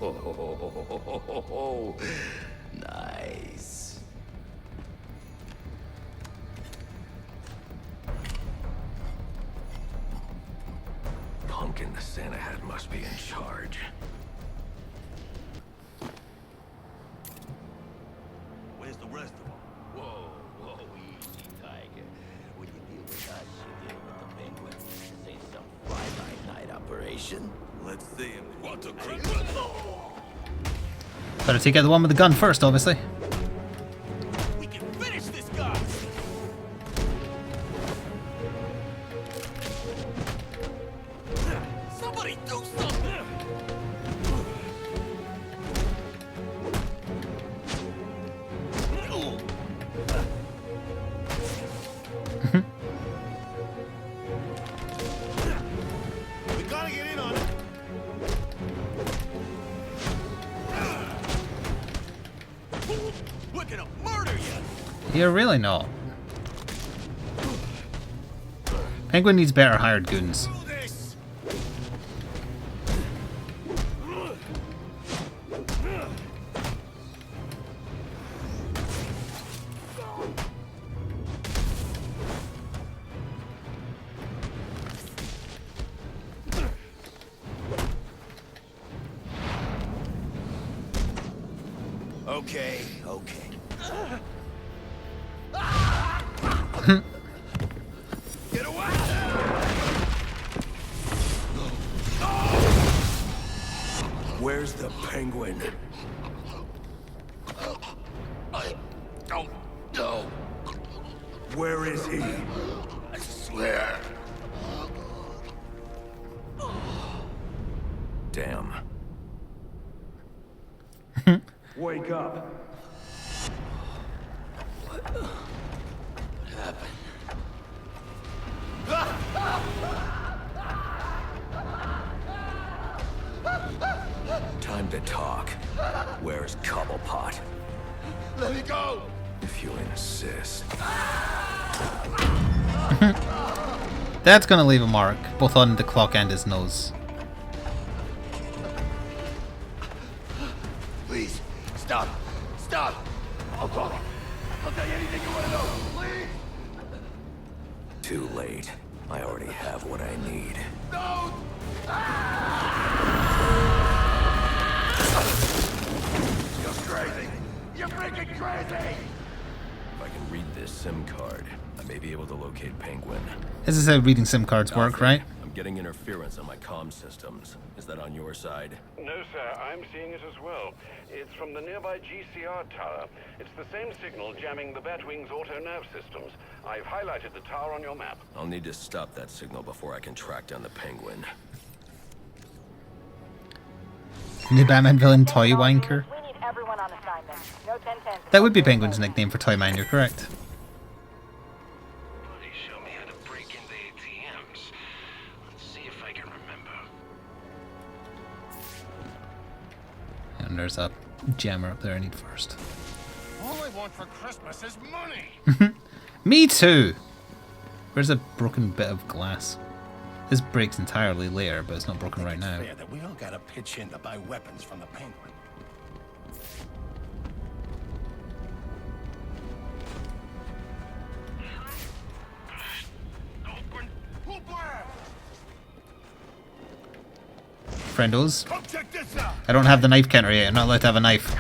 Oh, nice. Pumpkin the Santa hat must be in charge. Where's the rest of them? Whoa, easy, Tiger. When you deal with us, you deal with the Penguin. This ain't some fly-by-night operation. Let's see him. What a criminal! Better take out the one with the gun first, obviously. We can finish this guy! Somebody do something! We gotta get in on it. We're gonna murder you! You're really not. Penguin needs better hired goons. Okay. Where's the Penguin? I don't know. Where is he? I swear. Damn. Wake up. What happened? Time to talk. Where's Cobblepot? Let me go! If you insist. That's gonna leave a mark, both on the clock and his nose. Please, stop! Stop! I'll talk. I'll tell you anything you want to know, please! Too late. I already have what I need. No! You're crazy! You're freaking crazy! If I can read this SIM card, I may be able to locate Penguin. This is how reading SIM cards work, right? I'm getting interference on my comm systems. Is that on your side? No, sir. I'm seeing it as well. It's from the nearby GCR tower. It's the same signal jamming the Batwing's auto-nerve systems. I've highlighted the tower on your map. I'll need to stop that signal before I can track down the Penguin. New Batman villain Toy Wanker. We need everyone on assignment. No 10-10. That would be Penguin's nickname for Toy Man, you're correct. Buddy, show me how to break into ATMs. Let's see if I can remember. And there's a jammer up there I need first. All I want for Christmas is money. Me too! Where's a broken bit of glass? This breaks entirely later, but it's not broken right now. Fair that we all gotta pitch in to buy weapons from the Penguin. Open. Friendos. Come check this out. I don't have the knife counter yet, I'm not allowed to have a knife.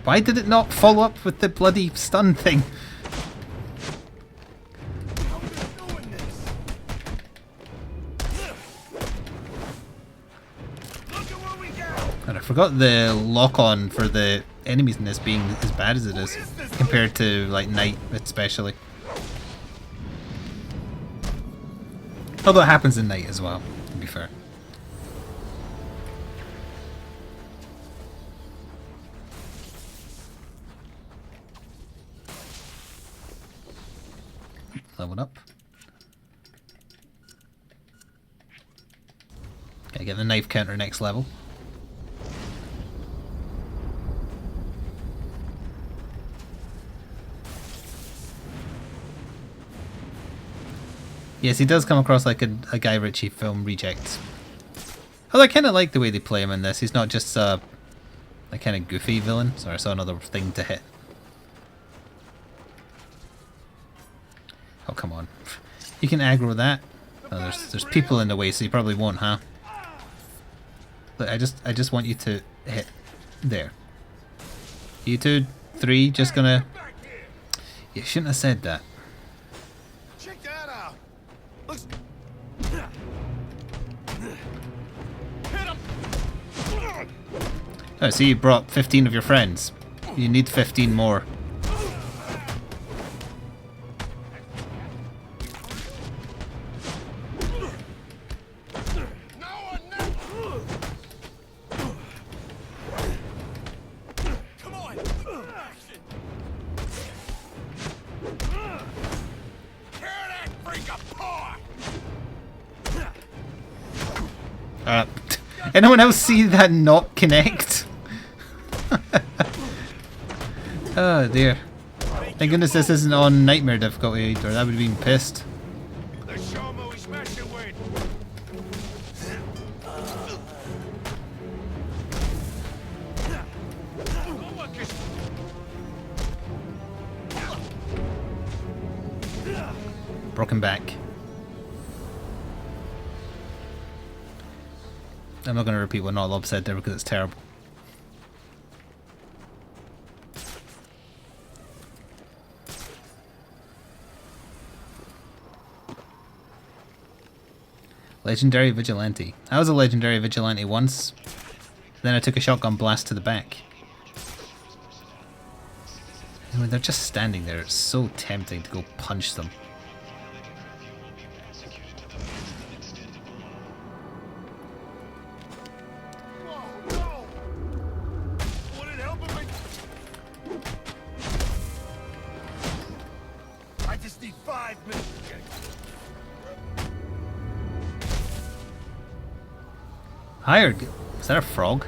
Why did it not follow up with the bloody stun thing? And I forgot the lock-on for the enemies in this being as bad as it is, compared to, like, Night, especially. Although it happens in Night as well, to be fair. Level up. Gotta get the knife counter next level. Yes, he does come across like a Guy Ritchie film reject. Although I kind of like the way they play him in this. He's not just a kind of goofy villain. Sorry, I saw another thing to hit. Oh, come on. You can aggro that. Oh, there's people in the way, so you probably won't, huh? Look, I just want you to hit there. You 2, 3, just gonna... You shouldn't have said that. Check that out. Looks. Oh, so you brought 15 of your friends. You need 15 more. Anyone else see that not connect? Oh dear. Thank goodness this isn't on Nightmare difficulty, or that would have been pissed. Broken back. I'm not going to repeat what Notlob said there because it's terrible. Legendary Vigilante. I was a Legendary Vigilante once. Then I took a shotgun blast to the back. I mean, they're just standing there. It's so tempting to go punch them. I just need 5 minutes. Hired. Is that a frog?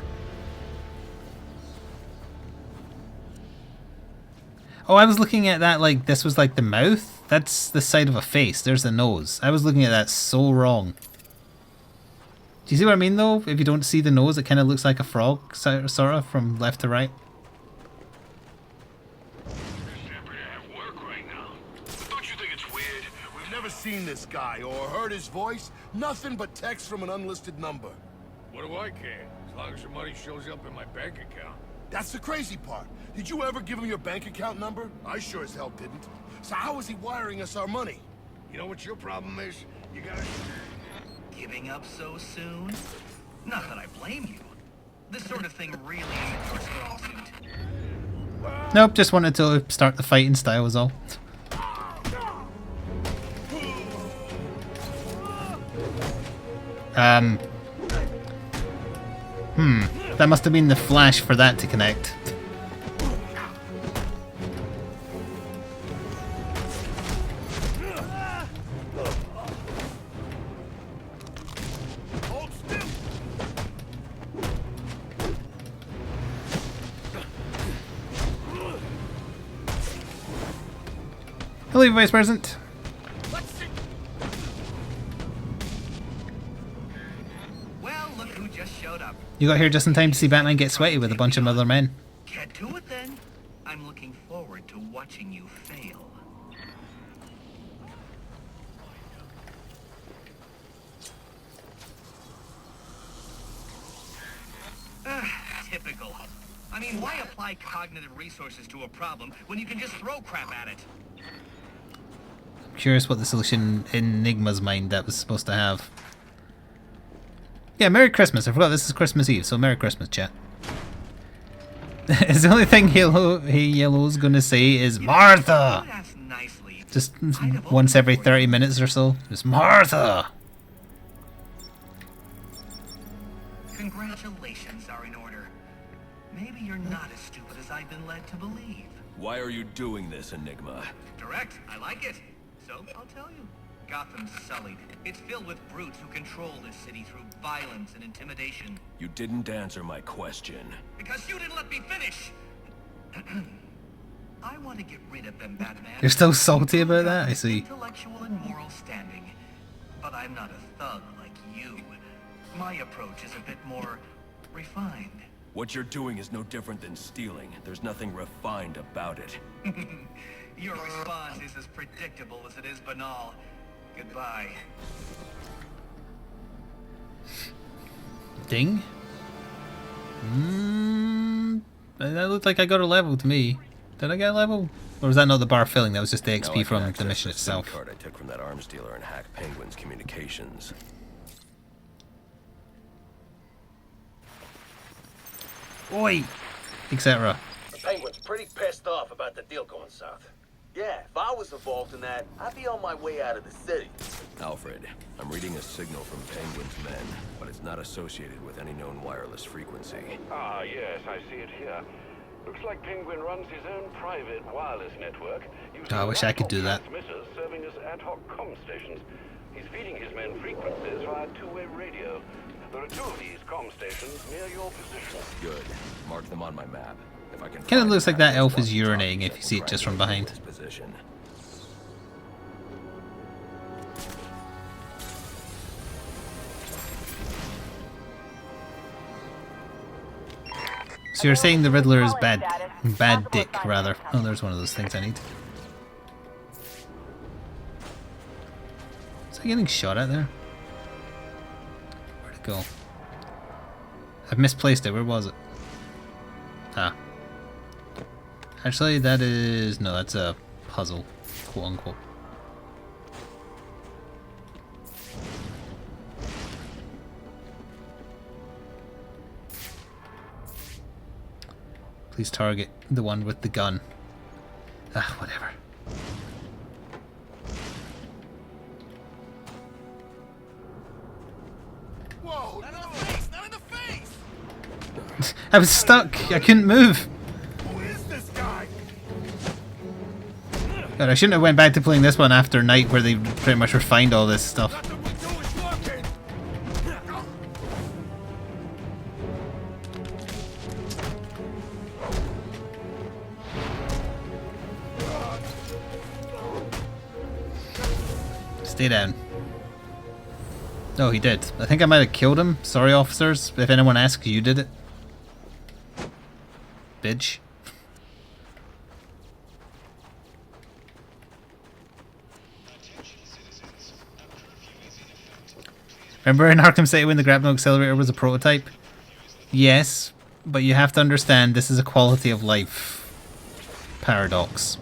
Oh, I was looking at that like this was like the mouth. That's the side of a face. There's the nose. I was looking at that so wrong. Do you see what I mean though? If you don't see the nose, it kind of looks like a frog, sort of, from left to right. We've never seen this guy or heard his voice. Nothing but text from an unlisted number. What do I care? As long as the money shows up in my bank account. That's the crazy part. Did you ever give him your bank account number? I sure as hell didn't. So how is he wiring us our money? You know what your problem is? You gotta... Giving up so soon? Not that I blame you. This sort of thing really isn't your strong suit. Nope, just wanted to start the fighting style was all. That must have been the flash for that to connect. Hello, Vice President. Well, look who just showed up. You got here just in time to see Batman get sweaty with a bunch of other men. Get to it then. I'm looking forward to watching you fail. Typical. I mean, why apply cognitive resources to a problem when you can just throw crap at it? I'm curious what the solution in Enigma's mind that was supposed to have. Yeah, Merry Christmas. I forgot this is Christmas Eve, so Merry Christmas, chat. It's the only thing Yellow's gonna say is Martha! Just once every 30 minutes or so. Just Martha! Congratulations are in order. Maybe you're not as stupid as I've been led to believe. Why are you doing this, Enigma? Direct, I like it. So, I'll tell you. Gotham's sullied. It's filled with brutes who control this city through violence and intimidation. You didn't answer my question. Because you didn't let me finish! I want to get rid of them, Batman. You're still salty about that? I see. Intellectual and moral standing. But I'm not a thug like you. My approach is a bit more refined. What you're doing is no different than stealing. There's nothing refined about it. Your response is as predictable as it is banal. Goodbye. Ding? That looked like I got a level to me. Did I get a level? Or was that not the bar filling? That was just the XP from the mission itself. Card I took from that arms dealer and hacked Penguin's communications. Oi! Etc. The Penguin's pretty pissed off about the deal going south. Yeah, if I was involved in that, I'd be on my way out of the city. Alfred, I'm reading a signal from Penguin's men, but it's not associated with any known wireless frequency. Ah, yes, I see it here. Looks like Penguin runs his own private wireless network. Oh, I wish I could do that. Transmitters serving as ad hoc comm stations. He's feeding his men frequencies via two-way radio. There are 2 of these comm stations near your position. Good. Mark them on my map. If I can Kind of looks like that elf is urinating if you see it just from behind. Position. So you're saying the Riddler is bad dick, rather. Oh, there's one of those things I need. Is I getting shot at there? Where'd it go? I've misplaced it. Where was it? Ah. Actually, that is... No, that's a puzzle, quote unquote. Please target the one with the gun. Ah, whatever. Whoa! Not in the face! Not in the face! I was stuck. I couldn't move. Who is this guy? God, I shouldn't have went back to playing this one after night where they pretty much refined all this stuff. Stay down. Oh, he did. I think I might have killed him. Sorry, officers. If anyone asks, you did it. Bitch. Remember in Arkham City when the grapnel accelerator was a prototype? Yes, but you have to understand this is a quality of life paradox.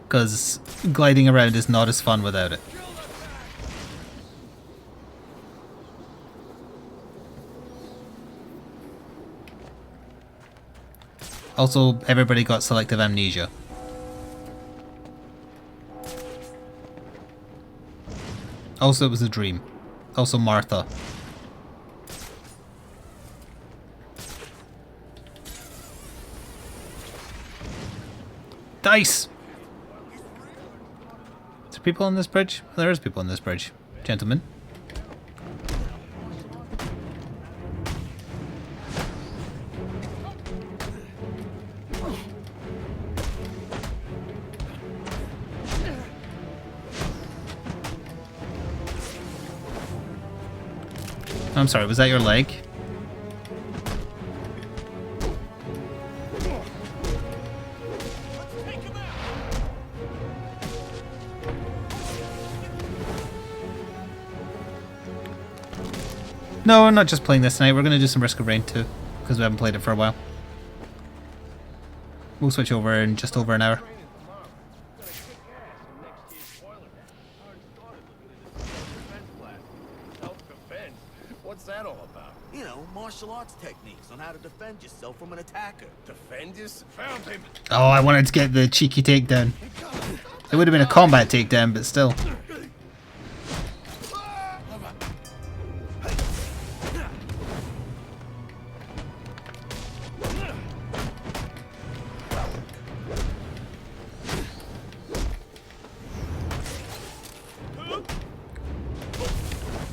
Because gliding around is not as fun without it. Also, everybody got selective amnesia. Also, it was a dream. Also, Martha. Dice! Is there people on this bridge? There is people on this bridge. Gentlemen. I'm sorry, was that your leg? No, we're not just playing this tonight, we're going to do some Risk of Rain too, because we haven't played it for a while. We'll switch over in just over an hour. What's that all about? You know, martial arts techniques on how to defend yourself from an attacker. Defend us? Found him. Oh, I wanted to get the cheeky takedown. It would have been a combat takedown, but still.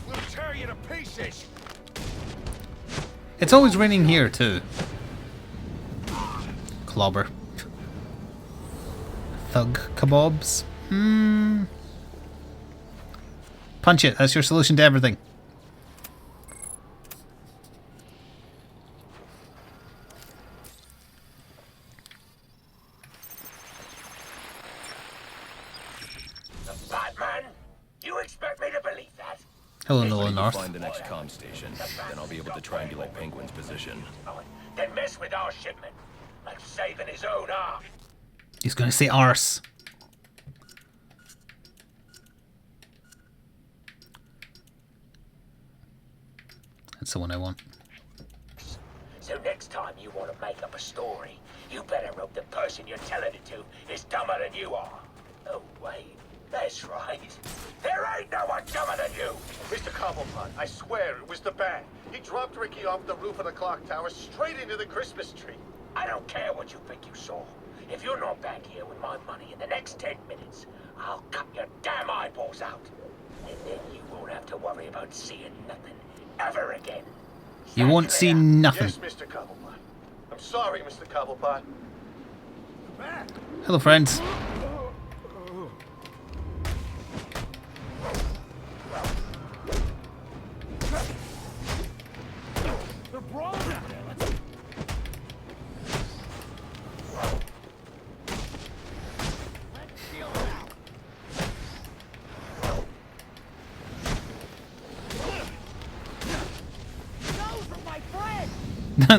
We'll tear you to pieces. It's always raining here too. Clobber. Thug kebabs. Punch it. That's your solution to everything. The Batman? You expect me to believe that? Hello, Nolan North. Find the next comm station, then I'll be able to triangulate Penguin's position. Then mess with our shipment, like saving his own arm. He's gonna say arse. That's the one I want. So next time you want to make up a story, you better hope the person you're telling it to is dumber than you are. Oh, wait. That's right. There ain't no one dumber than you! Mr. Cobblepot, I swear it was the bat. He dropped Ricky off the roof of the clock tower straight into the Christmas tree. I don't care what you think you saw. If you're not back here with my money in the next 10 minutes, I'll cut your damn eyeballs out. And then you won't have to worry about seeing nothing ever again. You won't see nothing. Yes, Mr. Cobblepot. I'm sorry, Mr. Cobblepot. Hello, friends. They're brawling out there.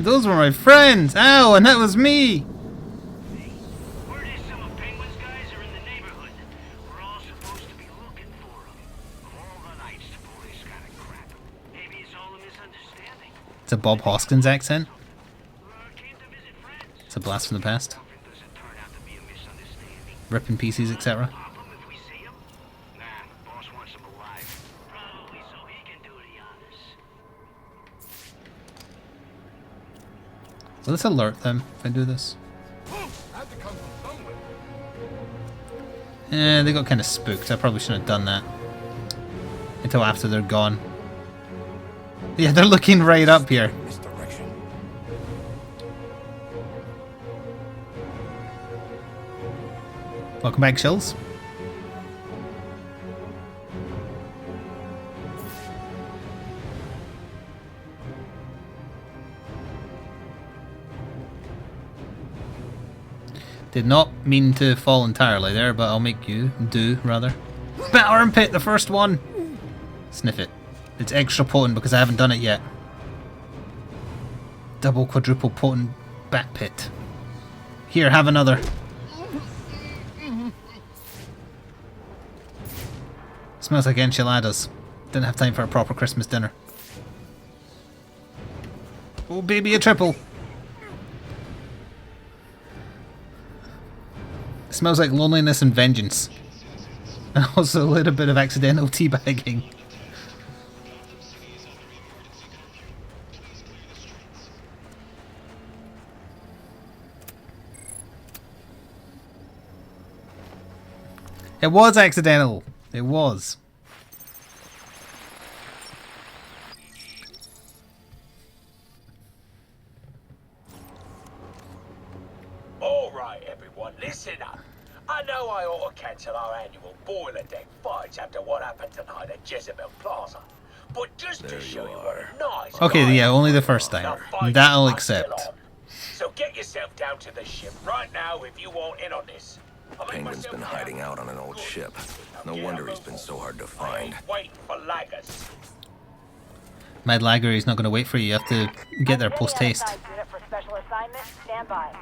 Those were my friends! Ow, and that was me! Word is some of Penguin's guys are in the neighborhood. We're all supposed to be looking for them. Of all the nights the police got a crap. Maybe it's all a misunderstanding. It's a Bob Hoskins accent. It's a blast from the past. Rip in pieces, etc. Will this alert them if I do this? They got kind of spooked. I probably shouldn't have done that until after they're gone. Yeah, they're looking right up here. Welcome back, Shills. Did not mean to fall entirely there, but I'll make you do, rather. Bat armpit, the first one! Sniff it. It's extra potent because I haven't done it yet. Double, quadruple potent bat pit. Here, have another. Smells like enchiladas. Didn't have time for a proper Christmas dinner. Oh baby, a triple! It smells like loneliness and vengeance. And also a little bit of accidental teabagging. It was accidental. It was. All right, everyone, listen up. I know I ought to cancel our annual boiler deck fights after what happened tonight at Jezebel Plaza. But just to show you what a nice Okay, guy yeah, only the first time. That I'll accept. So get yourself down to the ship right now if you want in on this. Penguin's been hiding out on an old ship. No wonder he's been so hard to find. Waiting for laggers. Mad Lagger, he's not going to wait for you. You have to get there post-haste. Unit for special assignment, stand by.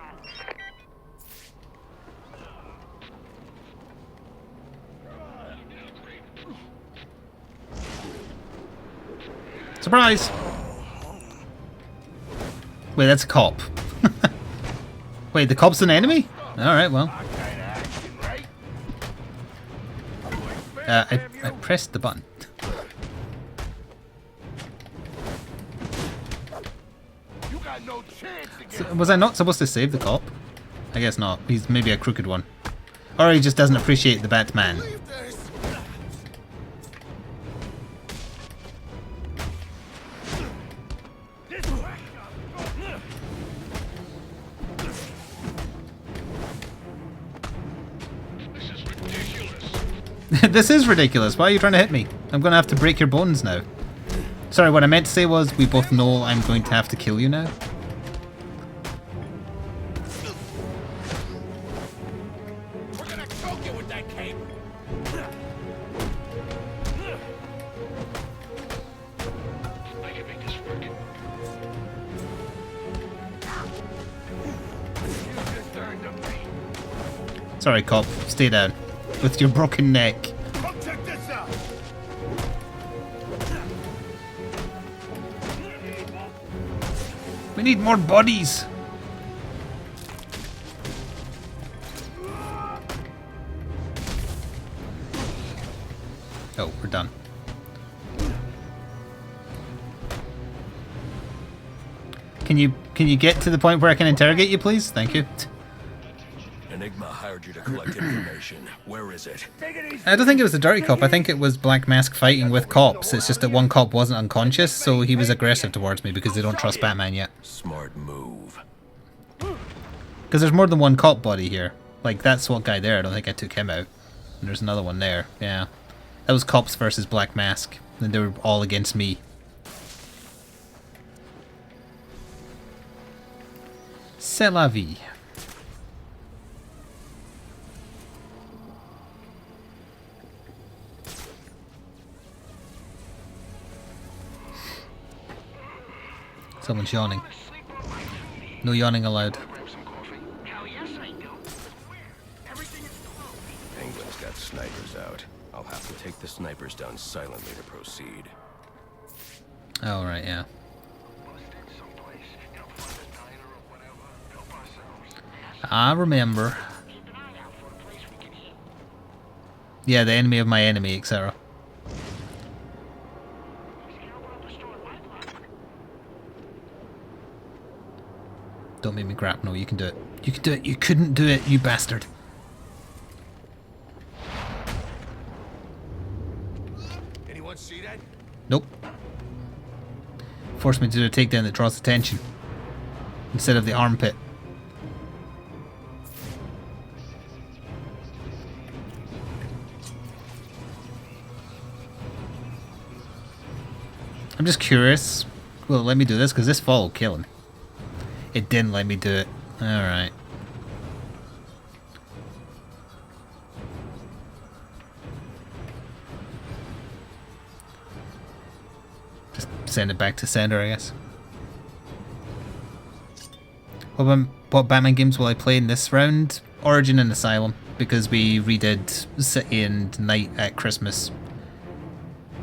Surprise! Wait, that's a cop. Wait, the cop's an enemy? Alright, well. I pressed the button. So, was I not supposed to save the cop? I guess not. He's maybe a crooked one. Or he just doesn't appreciate the Batman. This is ridiculous. Why are you trying to hit me? I'm going to have to break your bones now. Sorry, what I meant to say was we both know I'm going to have to kill you now. We're gonna choke you with that cape. I can make this work. You just turned to me. Sorry, cop. Stay down. With your broken neck. Come check this out. We need more bodies. Oh, we're done. Can you get to the point where I can interrogate you, please? Thank you. Enigma hired you to collect information. Where is it? I don't think it was the dirty cop. I think it was Black Mask fighting with cops. It's just that one cop wasn't unconscious, so he was aggressive towards me because they don't trust Batman yet. Smart move. Because there's more than one cop body here. Like, that SWAT guy there, I don't think I took him out. And there's another one there, yeah. That was cops versus Black Mask. And they were all against me. C'est la vie. Someone's yawning. No yawning allowed. Penguin's got snipers out. I'll have to take the snipers down silently to proceed. Oh, right, yeah. I remember. Yeah, the enemy of my enemy, etc. Don't make me grab. No, you can do it. You can do it. You couldn't do it, you bastard. Anyone see that? Nope. Forced me to do a takedown that draws attention instead of the armpit. I'm just curious. Will it let me do this? Because this fall will kill him. It didn't let me do it. Alright. Just send it back to sender, I guess. What Batman games will I play in this round? Origin and Asylum, because we redid City and Night at Christmas.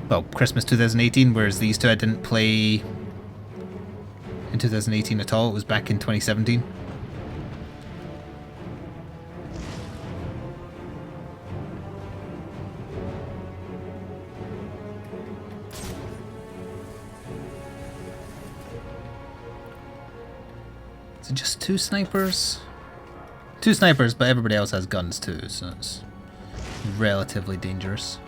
Well, Christmas 2018, whereas these two I didn't play in 2018 at all. It was back in 2017. Is it just 2 snipers? 2 snipers, but everybody else has guns too, so it's relatively dangerous.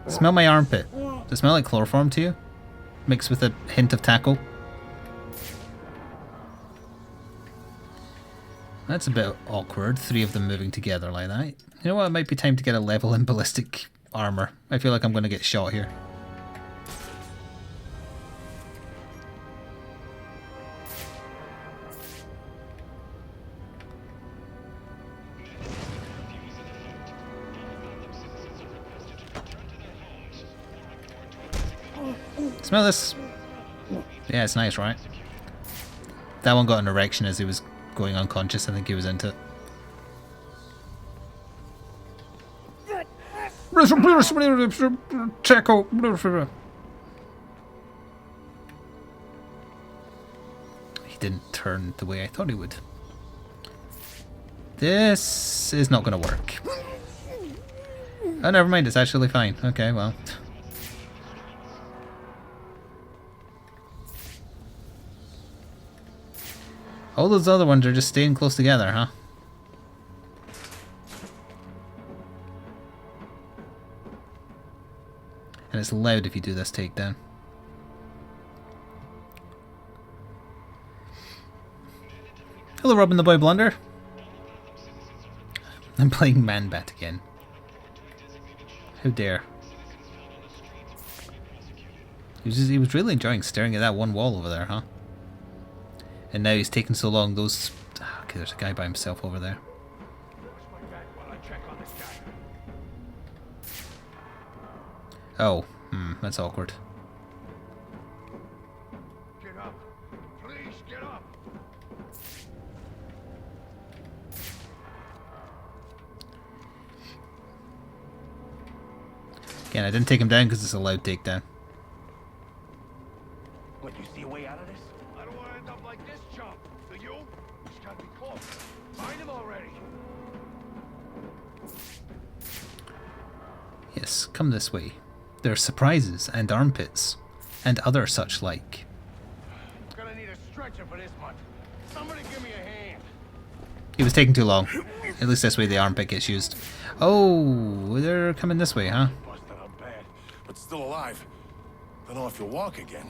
Smell my armpit. Does it smell like chloroform to you? Mixed with a hint of tackle. That's a bit awkward, 3 of them moving together like that. You know what, it might be time to get a level in ballistic armor. I feel like I'm going to get shot here. Smell this. Yeah, it's nice, right? That one got an erection as he was going unconscious. I think he was into it. He didn't turn the way I thought he would. This is not going to work. Oh, never mind. It's actually fine. Okay, well. All those other ones are just staying close together, huh? And it's loud if you do this takedown. Hello, Robin the Boy Blunder. I'm playing Man-Bat again. How dare. He was really enjoying staring at that one wall over there, huh? And now he's taken so long, those... Okay, there's a guy by himself over there. Oh, that's awkward. Get up. Please get up. Again, I didn't take him down because it's a loud takedown. What, you see a way out of this? I don't want to end up like this chump. Do you? He's got to be close. Find him already. Yes, come this way. There are surprises and armpits and other such like. Gonna need a stretcher for this one. Somebody give me a hand. He was taking too long. At least this way the armpit gets used. Oh, they're coming this way, huh? Busted up bad, but still alive. Don't know if you'll walk again.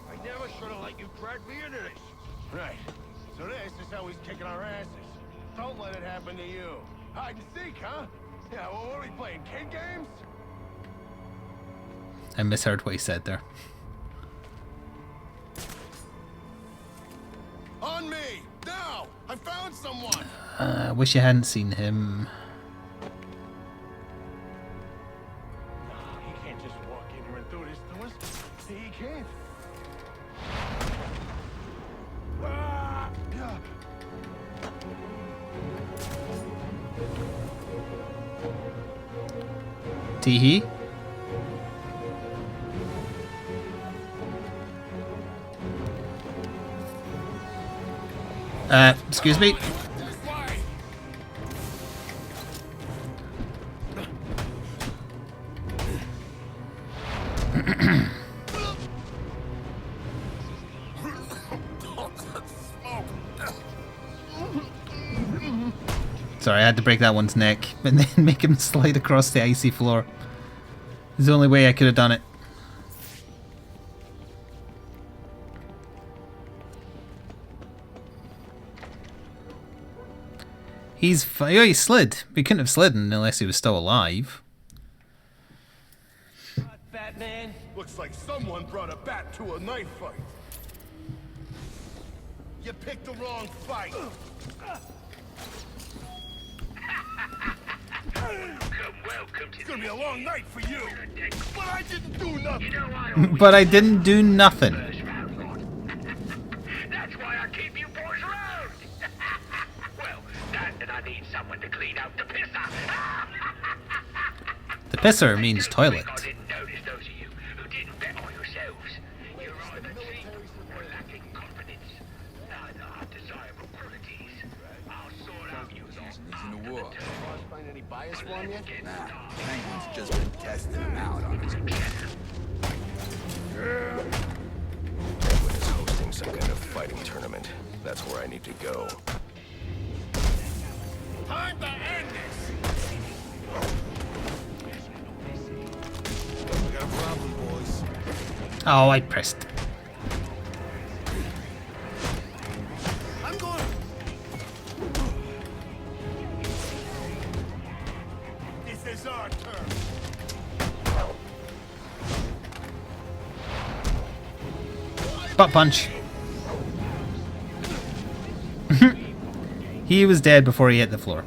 I never should have let you drag me into this. Right. So this is how he's kicking our asses. Don't let it happen to you. Hide and seek, huh? Yeah, well, what are we playing? Kid games? I misheard what he said there. On me! Now! I found someone! I wish you hadn't seen him. He can't just walk in here and do this to us. He can't. Ah! Yeah. Tee-hee? Excuse me? Sorry, I had to break that one's neck and then make him slide across the icy floor. It's the only way I could have done it. Oh, he slid. He couldn't have slidden unless he was still alive. Batman? Looks like someone brought a bat to a knife fight. You picked the wrong fight. Welcome to It's gonna be a long night for you. But I didn't do nothing. But I didn't do nothing. That's why I keep you boys around. Well, that and I need someone to clean out the pisser. The pisser means toilet. I didn't notice those of you who didn't bet on yourselves. You're either cheap or lacking confidence. Neither are desirable qualities. I'll sort out you lot. In the war. Find any bias one yet? Nah, Penguin's just been testing him out on his Penguin is hosting some kind of fighting tournament. That's where I need to go. Time to end this. We got a problem, boys. Oh, I pressed. I'm going. This is our turn. Butt punch. He was dead before he hit the floor.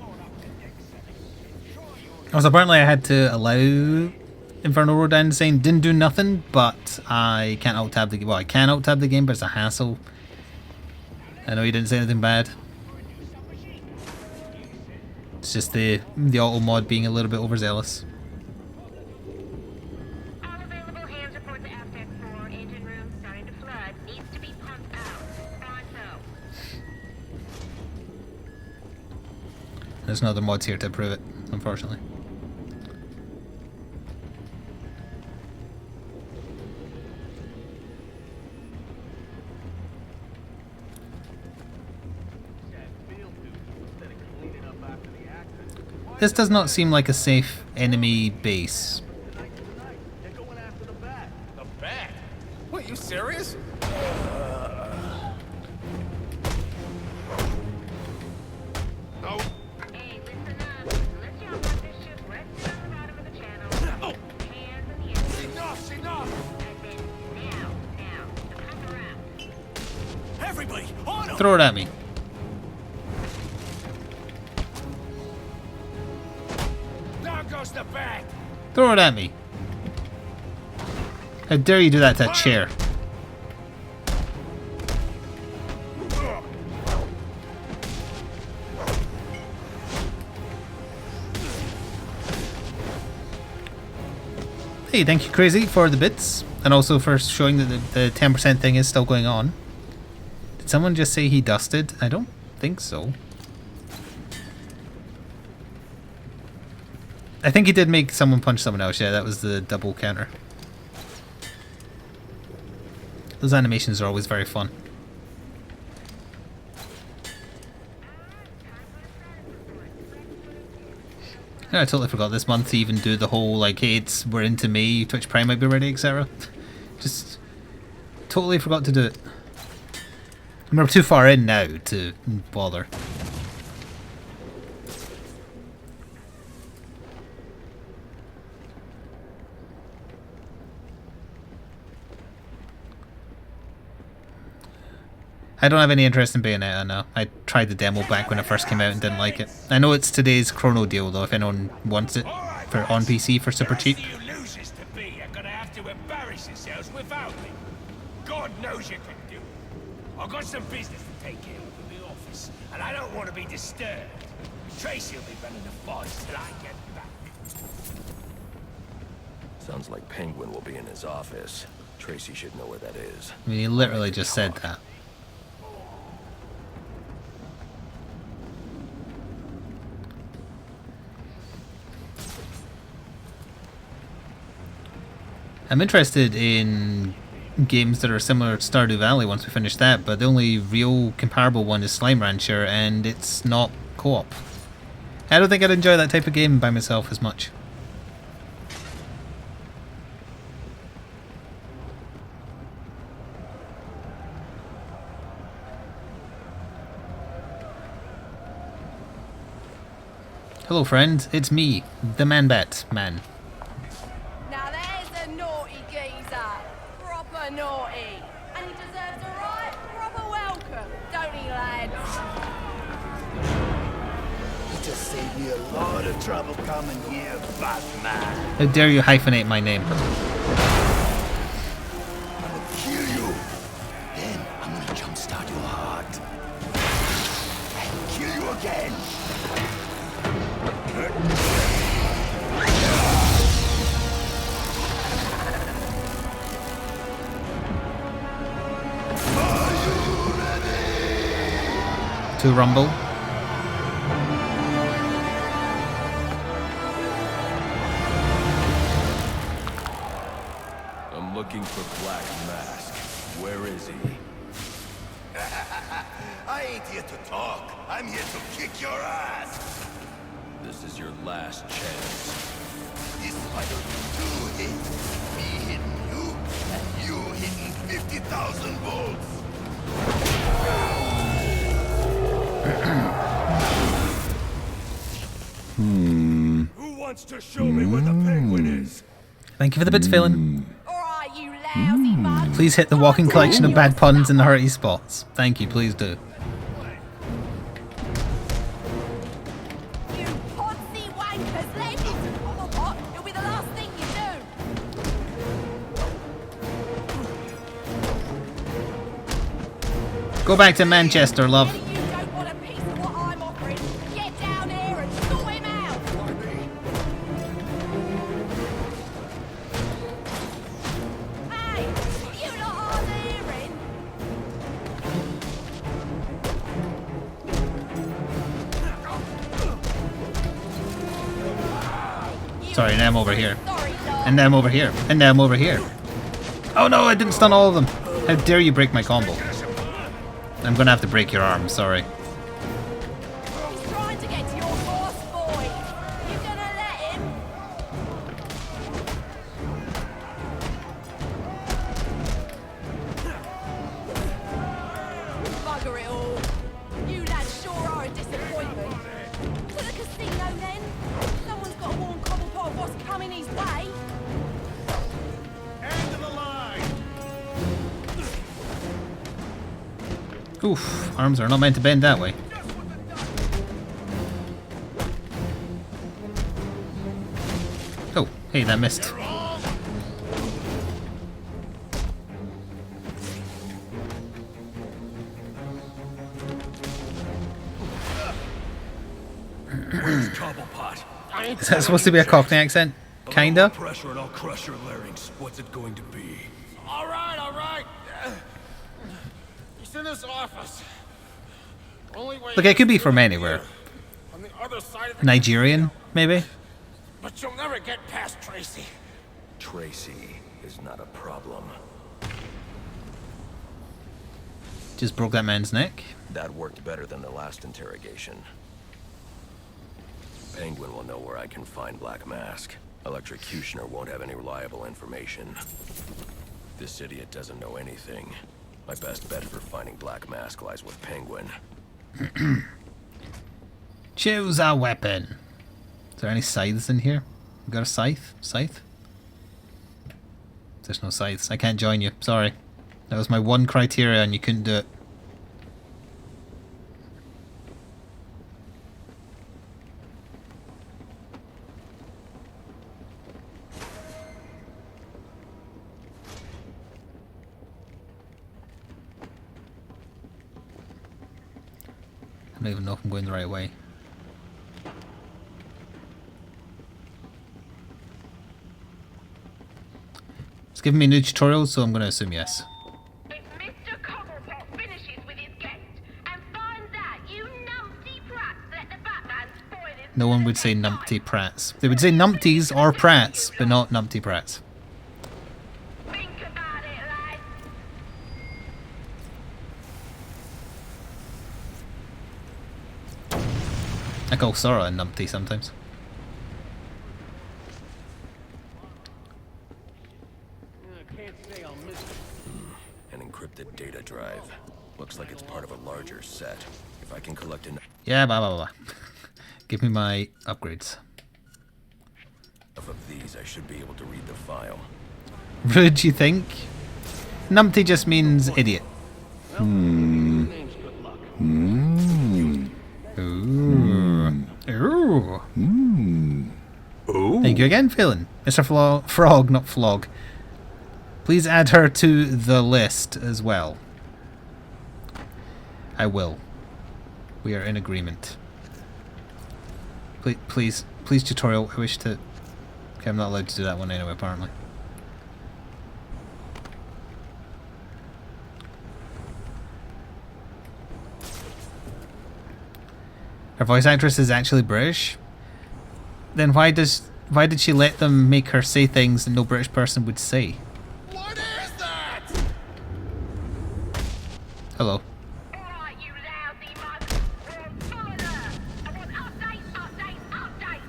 Also, apparently I had to allow Inferno Rodan saying didn't do nothing, but I can't alt-tab the game. Well, I can alt-tab the game, but it's a hassle. I know he didn't say anything bad. It's just the auto mod being a little bit overzealous. All available hands report to Aztec 4. Engine room starting to flood. Needs to be pumped out. Pronto. There's no other mods here to prove it, unfortunately. This does not seem like a safe enemy base. The bat? What, you serious? No. Hey, listen up. Let's jump on this ship right down the bottom of the channel. Hands in the air. Enough, enough. As in, now. Come around. Everybody, on 'em. Throw it at me. Down goes the bat. Throw it at me. How dare you do that to a chair? Hey, thank you, Crazy, for the bits, and also for showing that the 10% thing is still going on. Did someone just say he dusted? I don't think so. I think he did make someone punch someone else. Yeah, that was the double counter. Those animations are always very fun. I totally forgot this month to even do the whole, like, hey, we're into May, Twitch Prime might be ready, etc. Just totally forgot to do it. I mean, we're too far in now to bother. I don't have any interest in Bayonetta now. I tried the demo back when it first came out and didn't like it. I know it's today's Chrono deal though, if anyone wants it for on PC for super cheap. You losers to be are gonna have to embarrass yourselves without me. God knows you can do it. I've got some business to take care of in the office, and I don't want to be disturbed. Tracy will be running the fights till I get back. Sounds like Penguin will be in his office. Tracy should know where that is. I mean, he literally just said that. I'm interested in games that are similar to Stardew Valley once we finish that, but the only real comparable one is Slime Rancher, and it's not co-op. I don't think I'd enjoy that type of game by myself as much. Hello friend, it's me, the Man-Bat Man. Now there's a naughty geezer. Proper naughty. And he deserves a right proper welcome, don't he, lads? You just saved me a lot of trouble coming here, Batman. How dare you hyphenate my name? I'm gonna kill you. Then I'm gonna jumpstart your heart. And kill you again. To rumble. I'm looking for Black Mask. Where is he? I ain't here to talk. I'm here to kick your ass. This is your last chance. This fighter two hits. Me hitting you, and you hitting 50,000 volts. Who wants to show me where the penguin is? Thank you for the bits, Phelan. Alright, you lousy mug. Please hit the walking collection of bad puns in the hearty spots. Thank you, please do. You podsy wankers, let him into Cobblepot. It'll be the last thing you do. Go back to Manchester, love. You don't want a piece of what I'm offering. Get down here and sort him out. Hey, you lot hard of hearing? Sorry, now I'm over here. And now I'm over here. And now I'm over here. Oh no, I didn't stun all of them. How dare you break my combo. I'm gonna have to break your arm, sorry. He's trying to get to your boss, boy. You gonna let him? Bugger it all. You lads sure are a disappointment. To the casino then? Someone's got to warn Cobblepot of what's coming his way. End of the line. Oof, arms are not meant to bend that way. Oh, hey, that missed. Where's Cobblepot? Is that supposed to be a Cockney accent? Kinda? Pressure and I'll crush your larynx. What's it going to be? All right, all right. He's in his office. Only way Look, it could be from anywhere. on the other side of the Nigerian, maybe? But you'll never get past Tracy. Tracy is not a problem. Just broke that man's neck. That worked better than the last interrogation. Penguin will know where I can find Black Mask. Electrocutioner won't have any reliable information. This idiot doesn't know anything. My best bet for finding Black Mask lies with Penguin. Choose a weapon. Is there any scythes in here? You got a scythe? Scythe? There's no scythes. I can't join you. Sorry. That was my one criteria and you couldn't do it. I don't even know if I'm going the right way. It's giving me new tutorials, so I'm going to assume yes. If Mr. Cobblepot finishes with his guest and finds out you numpty prats let the Batman spoil his... No one would say numpty prats. They would say numpties or prats, but not numpty prats. I call Sora a numpty sometimes. An encrypted data drive. Looks like it's part of a larger set. If I can collect enough Yeah, blah blah blah. Give me my upgrades. of these, I should be able to read the file. Rude, you think? Numpty just means idiot. Hmm. Ooh. Ooh. Thank you again, Phelan. Mr. Frog, not Flog. Please add her to the list as well. I will. We are in agreement. Please, tutorial. I wish to... Okay, I'm not allowed to do that one anyway, apparently. Her voice actress is actually British? Then why did she let them make her say things that no British person would say? What is that? Hello. Alright, you lousy mug. We're on fire. I want updates.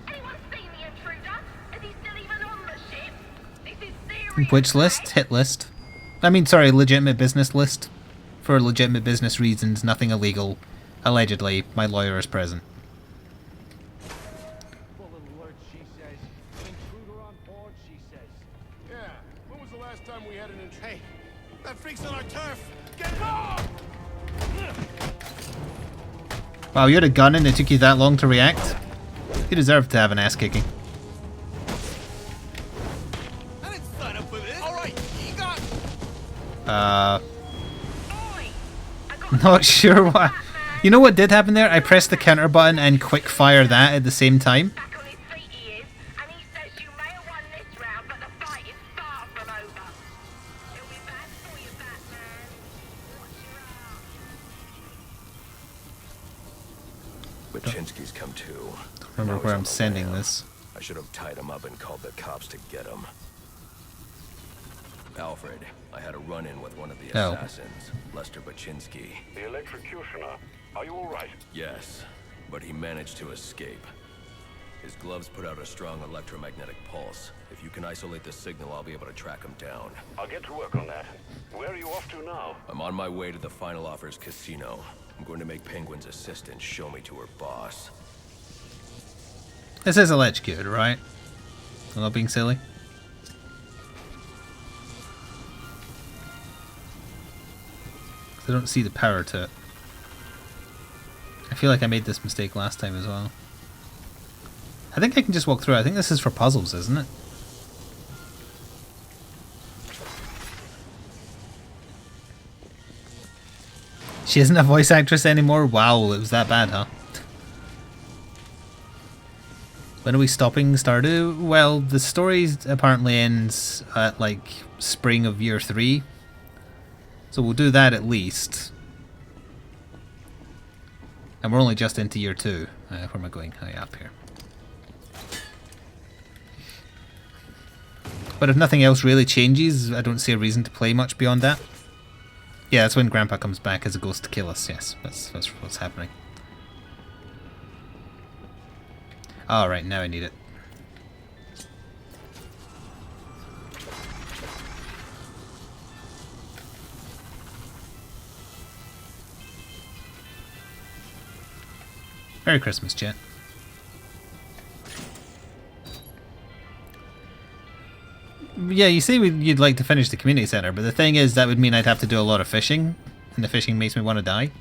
Anyone seen the intruder? Is he still even on the ship? This is serious. Which list? Hit list. I mean, sorry, legitimate business list. For legitimate business reasons, nothing illegal. Allegedly, my lawyer is present. Full alert, she says. Intruder on board, she says. Yeah. When was the last time we had an intruder? Hey, that freak's on our turf. Get him off! Wow, you had a gun and it took you that long to react? You deserve to have an ass kicking. I didn't sign up for this. All right, you got. Not sure why. You know what did happen there? I pressed the counter button and quick fire that at the same time. Baczynski's come too. Remember where I'm sending this. I should have tied him up and called the cops to get him. Alfred, I had a run-in with one of the assassins, Lester Baczynski. The electrocutioner. Are you all right? Yes, but he managed to escape. His gloves put out a strong electromagnetic pulse. If you can isolate the signal, I'll be able to track him down. I'll get to work on that. Where are you off to now? I'm on my way to the Final Offers casino. I'm going to make Penguin's assistant show me to her boss. This is electrocuted, right? I'm not being silly. I don't see the power to it. I feel like I made this mistake last time as well. I think I can just walk through. I think this is for puzzles, isn't it? She isn't a voice actress anymore? Wow, it was that bad, huh? When are we stopping Stardew? Well, the story apparently ends at like spring of year 3. So we'll do that at least. And we're only just into year 2. Where am I going? Oh, yeah, up here. But if nothing else really changes, I don't see a reason to play much beyond that. Yeah, that's when Grandpa comes back as a ghost to kill us. Yes, that's what's happening. Alright, now I need it. Merry Christmas, chat. Yeah, you say you'd like to finish the community center, but the thing is that would mean I'd have to do a lot of fishing, and the fishing makes me want to die.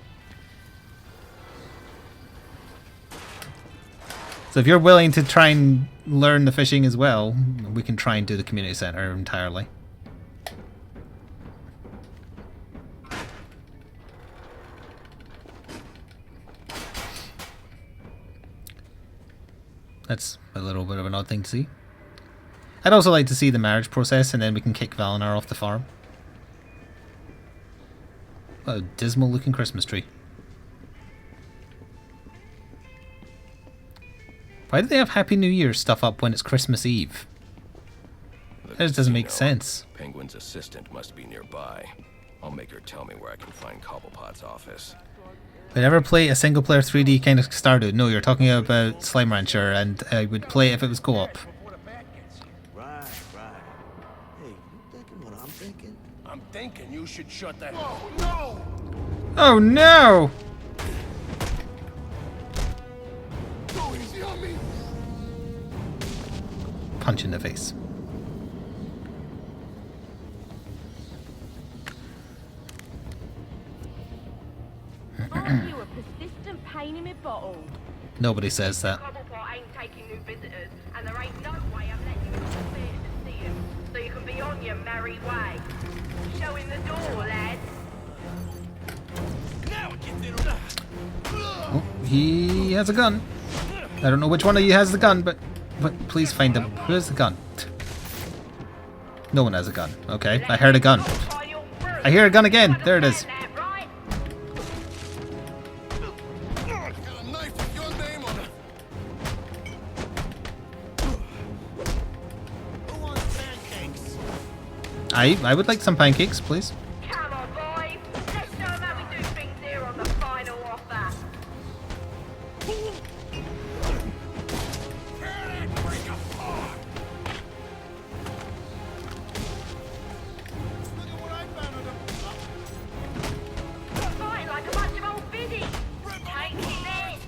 So if you're willing to try and learn the fishing as well, we can try and do the community center entirely. That's a little bit of an odd thing to see. I'd also like to see the marriage process, and then we can kick Valinar off the farm. What a dismal looking Christmas tree. Why do they have Happy New Year stuff up when it's Christmas Eve? That just doesn't make sense. Penguin's assistant must be nearby. I'll make her tell me where I can find Cobblepot's office. I never play a single player 3D kind of Stardew. No, you're talking about Slime Rancher, and I would play it if it was co-op. Right. Hey, you thinking what I'm thinking? I'm thinking you should shut that. Whoa, no! Oh no! Go easy on me. Punch in the face. Aren't you a persistent pain in my bottle? Nobody says that. Cobblepot ain't taking new visitors, and there ain't no way I'm letting you into the theatre to see him, so you can be on your merry way. Show him the door, lads. Now get it. Oh, he has a gun. I don't know which one of you has the gun, but please find him. Who has the gun? No one has a gun. Okay, I heard a gun. I hear a gun again. There it is. I would like some pancakes, please. Come on, boys. Let's show 'em how we do things here on the final offer. Fighting like a bunch of old biddies. Take him in.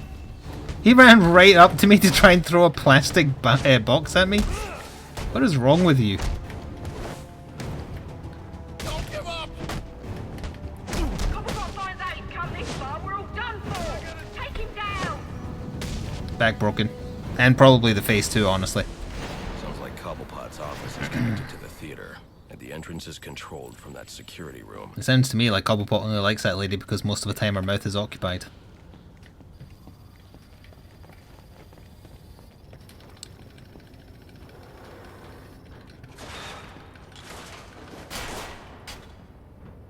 He ran right up to me to try and throw a plastic box at me. What is wrong with you? Back broken. And probably the face too, honestly. Sounds like Cobblepot's office is connected to the theater, and the entrance is controlled from that security room. It sounds to me like Cobblepot only likes that lady because most of the time her mouth is occupied.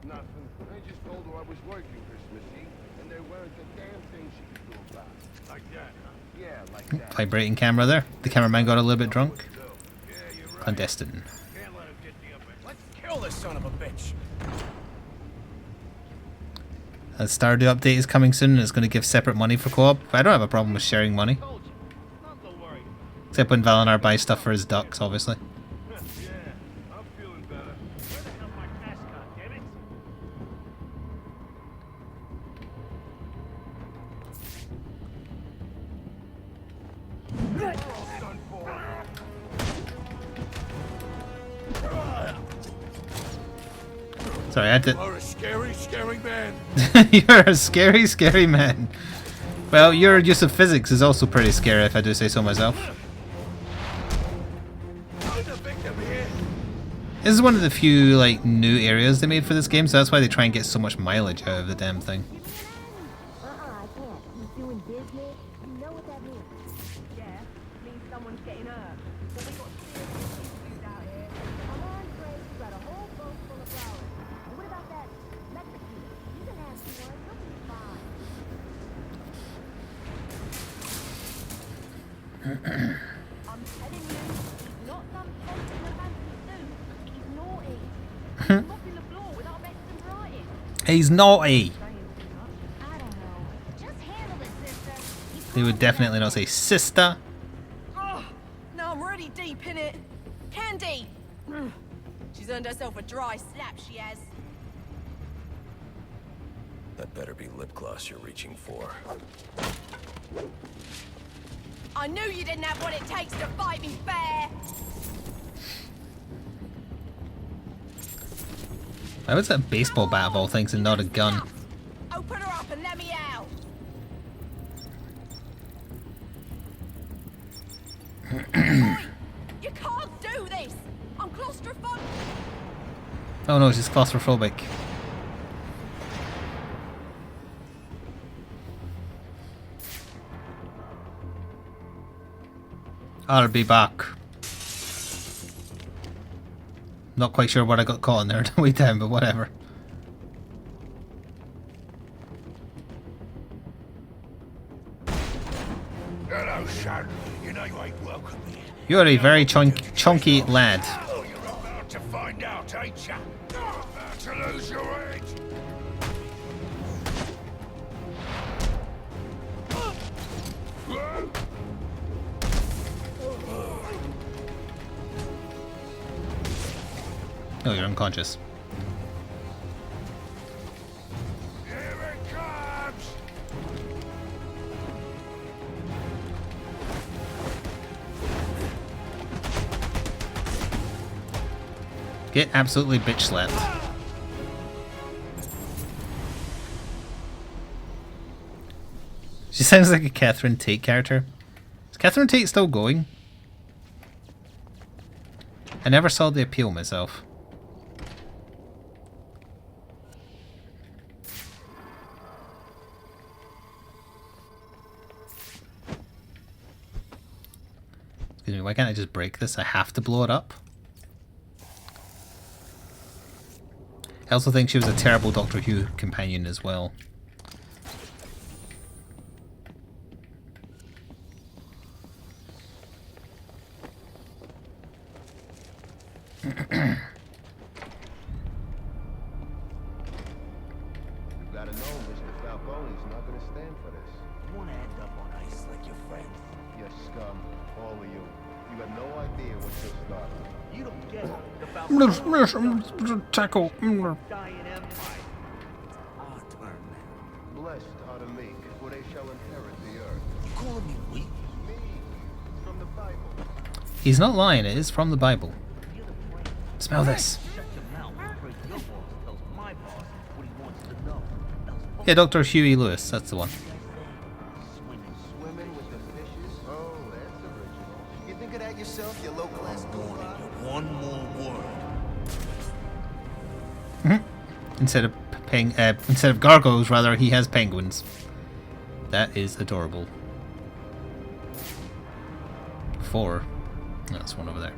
Nothing. I just told her I was working Christmas Eve, and there weren't a damn thing she could do about it. Like that, huh? Yeah, like that. Vibrating camera there. The cameraman got a little bit drunk. Clandestine. Let's kill this son of a bitch. A Stardew update is coming soon and it's going to give separate money for co-op. I don't have a problem with sharing money. Except when Valinar buys stuff for his ducks, obviously. Sorry, I had to... You're a scary, scary man. You're a scary, scary man. Well, your use of physics is also pretty scary, if I do say so myself. This is one of the few, like, new areas they made for this game, so that's why they try and get so much mileage out of the damn thing. I can't. He's doing business. You know what that means? Yeah, means someone's getting hurt. But we got serious issues out here. Come on, Craig, you got a whole boat full of flowers. And what about that Mexican? He's an nasty one. He'll be fine. I'm telling you, he's not some person in a fancy suit. He's naughty. He's mopping the floor with our best and brightest. He's naughty. I don't know. Just handle it, sister. They would definitely not say sister. Oh, now I'm really deep in it. Candy! She's earned herself a dry slap, she has. That better be lip gloss you're reaching for. I knew you didn't have what it takes to fight me fair! Why was that a baseball bat of all things and not a gun? Open her up and let me out! Oi, you can't do this! I'm claustrophobic! Oh no, she's claustrophobic. I'll be back. Not quite sure what I got caught in there the way down, but whatever. Hello, son. You know you ain't welcome here. You're a very chunky lad. Oh, you're about to find out, ain't ya? About to lose your head. No, you're unconscious. Here it comes! Get absolutely bitch slapped. She sounds like a Catherine Tate character. Is Catherine Tate still going? I never saw the appeal myself. Excuse me, why can't I just break this? I have to blow it up? I also think she was a terrible Doctor Who companion as well. You gotta know, Mr. Falcone's not gonna stand for this. You wanna end up on ice like your friend? You scum, all of you. You got no idea what you're starting. You don't get the Falcone. Tackle. Dying empire. Our turn, man. Blessed are the meek, for they shall inherit the earth. You calling me weak? Me, from the Bible. He's not lying, it is from the Bible. Smell this. Shut your mouth. I'm afraid your boss tells my boss what he wants to know. Yeah, Dr. Huey Lewis, that's the one. Swimming with the fishes? Oh, that's original. You think of that yourself, you low-class moron? One more word. Instead of gargoyles, rather, he has penguins. That is adorable. 4. That's one over there.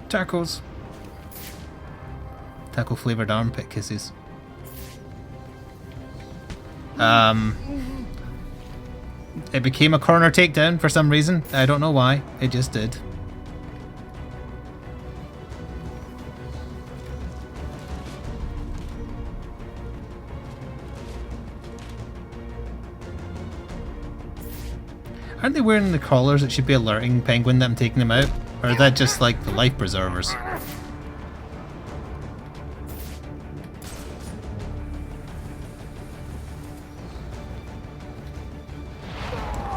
Tacos. Taco flavored armpit kisses. It became a corner takedown for some reason. I don't know why. It just did. Aren't they wearing the collars that should be alerting Penguin that I'm taking them out? Or is that just like the life preservers?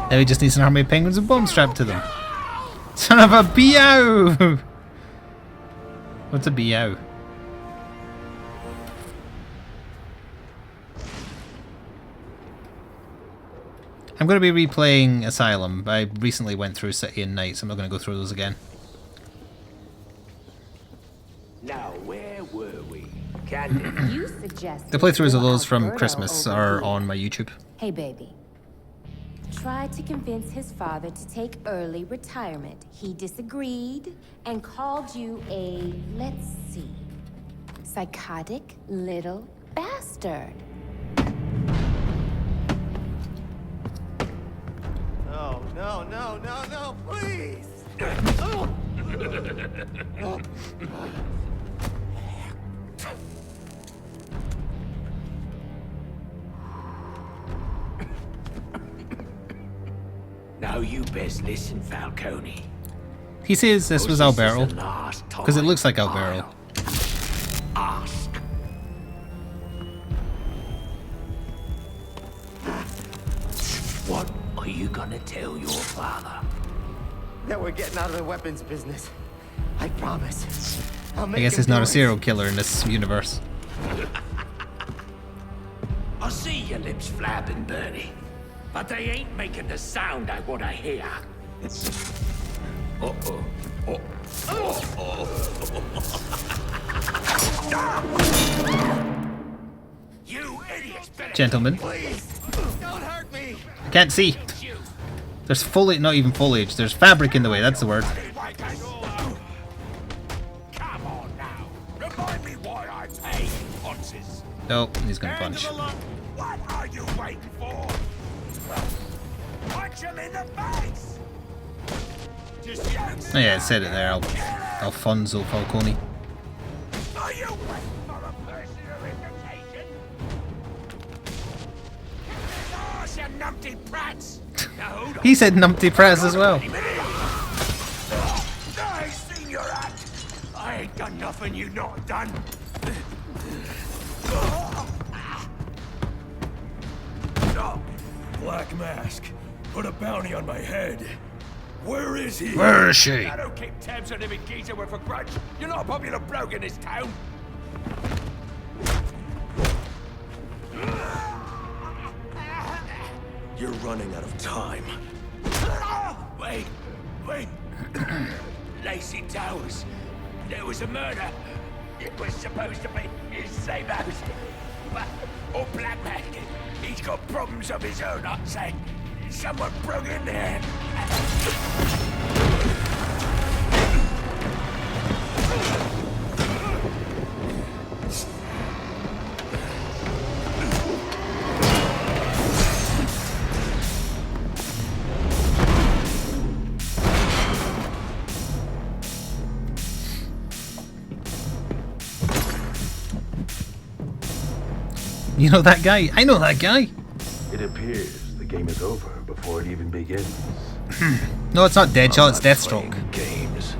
Now he just needs an army of penguins with bombs strapped to them. Son of a BO! What's a BO? I'm going to be replaying Asylum. I recently went through City and Night, so I'm not going to go through those again. Now, where were we? Candy. You suggest The playthroughs of those from Christmas are on my YouTube. Hey, baby. Tried to convince his father to take early retirement. He disagreed and called you a, let's see, psychotic little bastard. No, no, no, no, no, please! Now you best listen, Falcone. He says this was Alberto, because it looks like Alberto. Ask. What are you gonna tell your father? That we're getting out of the weapons business. I promise. I'll I make guess him he's not do a it. serial killer in this universe. I see your lips flapping, Bernie, but they ain't making the sound I want to hear. Uh-oh. You idiots better... Gentlemen. Please, don't hurt me. I can't see. There's foliage, not even foliage. There's fabric in the way. That's the word. Come on now. Remind me why I pay punches. Nope, he's gonna punch. What are you waiting for? Punch him in the face. Oh yeah, it said it there. Alfonso Falcone. Are you waiting for a personal invitation? us, you numpty brats! Now hold on. He said numpty press as well. I seen your act. I ain't done nothing you not done. Black Mask, put a bounty on my head. Where is he? Where is she? I don't keep tabs on every geezer with a grudge. You're not a popular bloke in this town. You're running out of time. Wait. Lacey Towers. There was a murder. It was supposed to be his same house. Or Black Mask. He's got problems of his own, I'd say. Someone broke in there. You know that guy? I know that guy. It appears the game is over before it even begins. No, it's not Deadshot, it's Deathstroke. Games.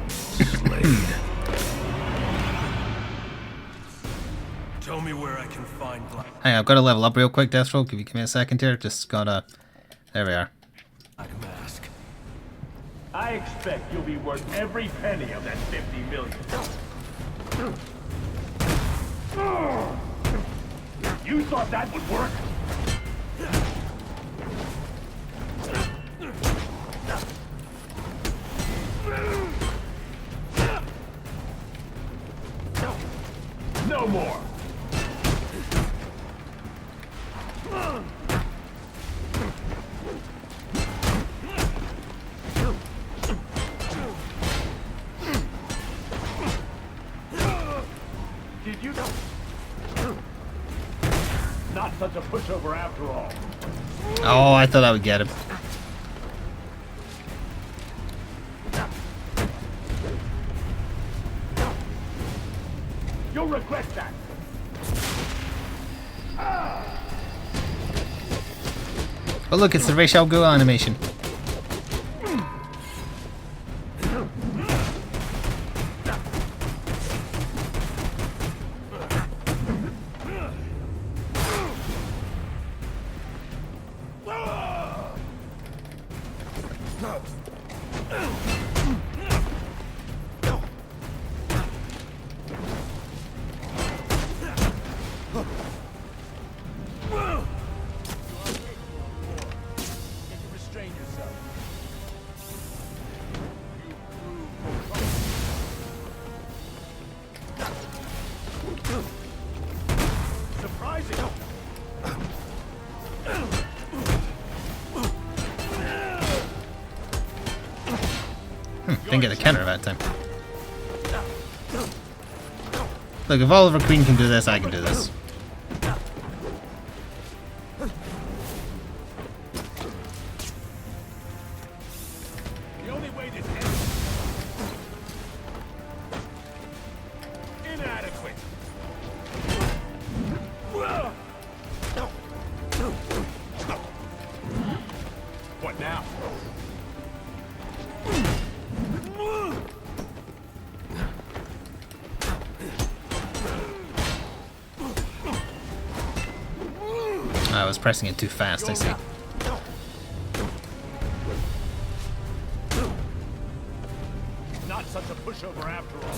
Tell me where I can find Black Hang on, I've got to level up real quick, Deathstroke. If you give me a second here, just gotta. There we are. Mask. I expect you'll be worth every penny of that 50 million. You thought that would work? No more. Did you know? Not such a pushover after all. Oh, I thought I would get him. You'll regret that. Oh look, it's the Ra's al Ghul animation. Didn't get the counter that time. Look, if Oliver Queen can do this, I can do this. The only way this ends. Inadequate. What now? I was pressing it too fast, I see. Not such a pushover after all.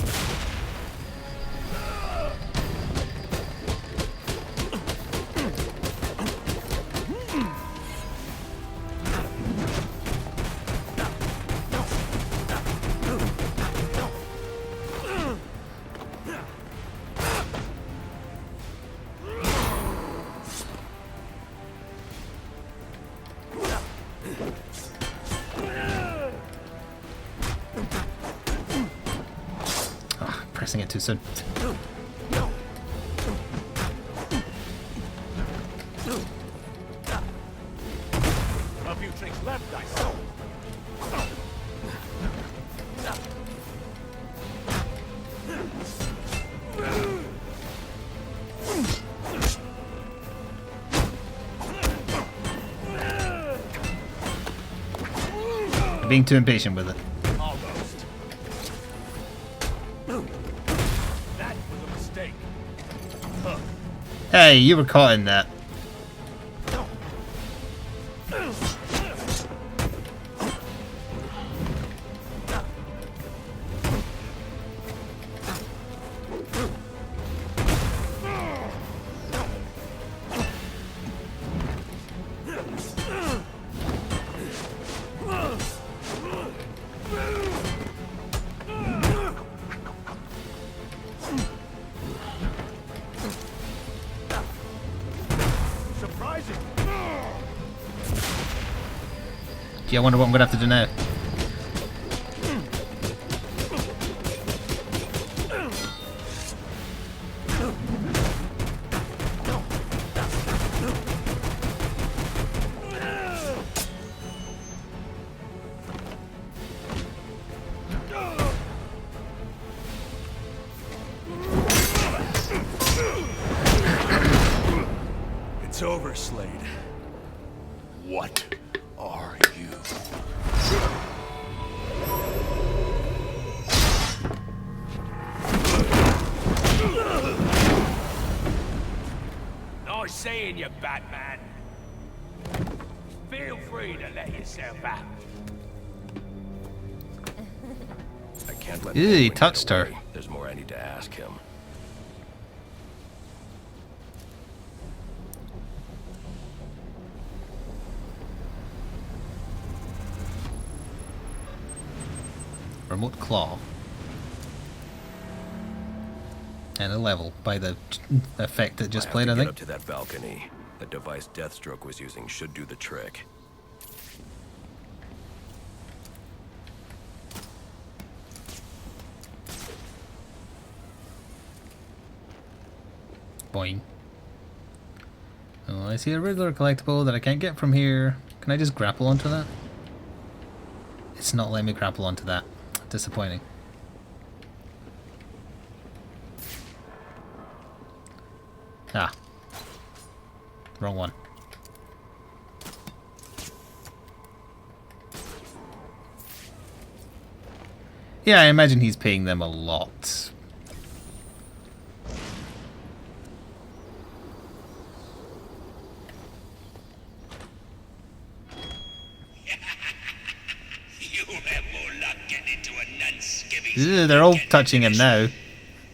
Pressing it too soon. A few tricks left, I saw. being too impatient with it. Almost. That was a mistake. Huh. Hey, you were caught in that. Gee, I wonder what I'm gonna have to do now. It's over, Slade. What are you? Nice seeing you, Batman. Feel free to let yourself out. I can't let Ew, he Penguin touched get her. away. There's more I need to ask him. Remote claw. And a level by the effect it just played, I Get think. up to that balcony. The device Deathstroke was using should do the trick. Boing. Oh, I see a Riddler collectible that I can't get from here. Can I just grapple onto that? It's not letting me grapple onto that. Disappointing. Ah. Wrong one. Yeah, I imagine he's paying them a lot. You'll have more luck getting into a non-skivvy. Ew, they're all touching him now.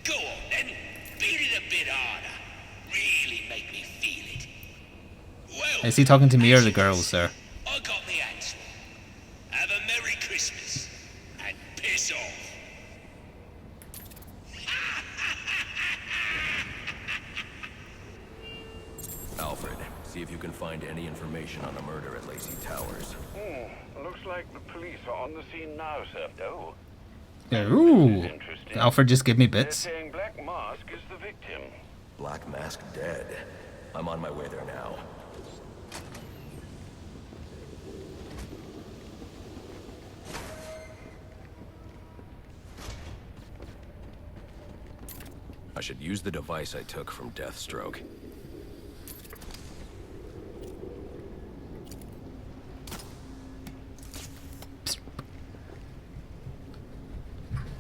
Go on then, beat it a bit harder. Really make me feel it. Well, Is he talking to me or the girls, sir? I got the answer. Have a Merry Christmas and piss off. Alfred, see if you can find any information on a murder at Lacey Towers. Looks like the police are on the scene now, sir. Oh. Ooh. Alfred just give me bits. They're saying Black Mask is the victim. Black Mask dead. I'm on my way there now. I should use the device I took from Deathstroke.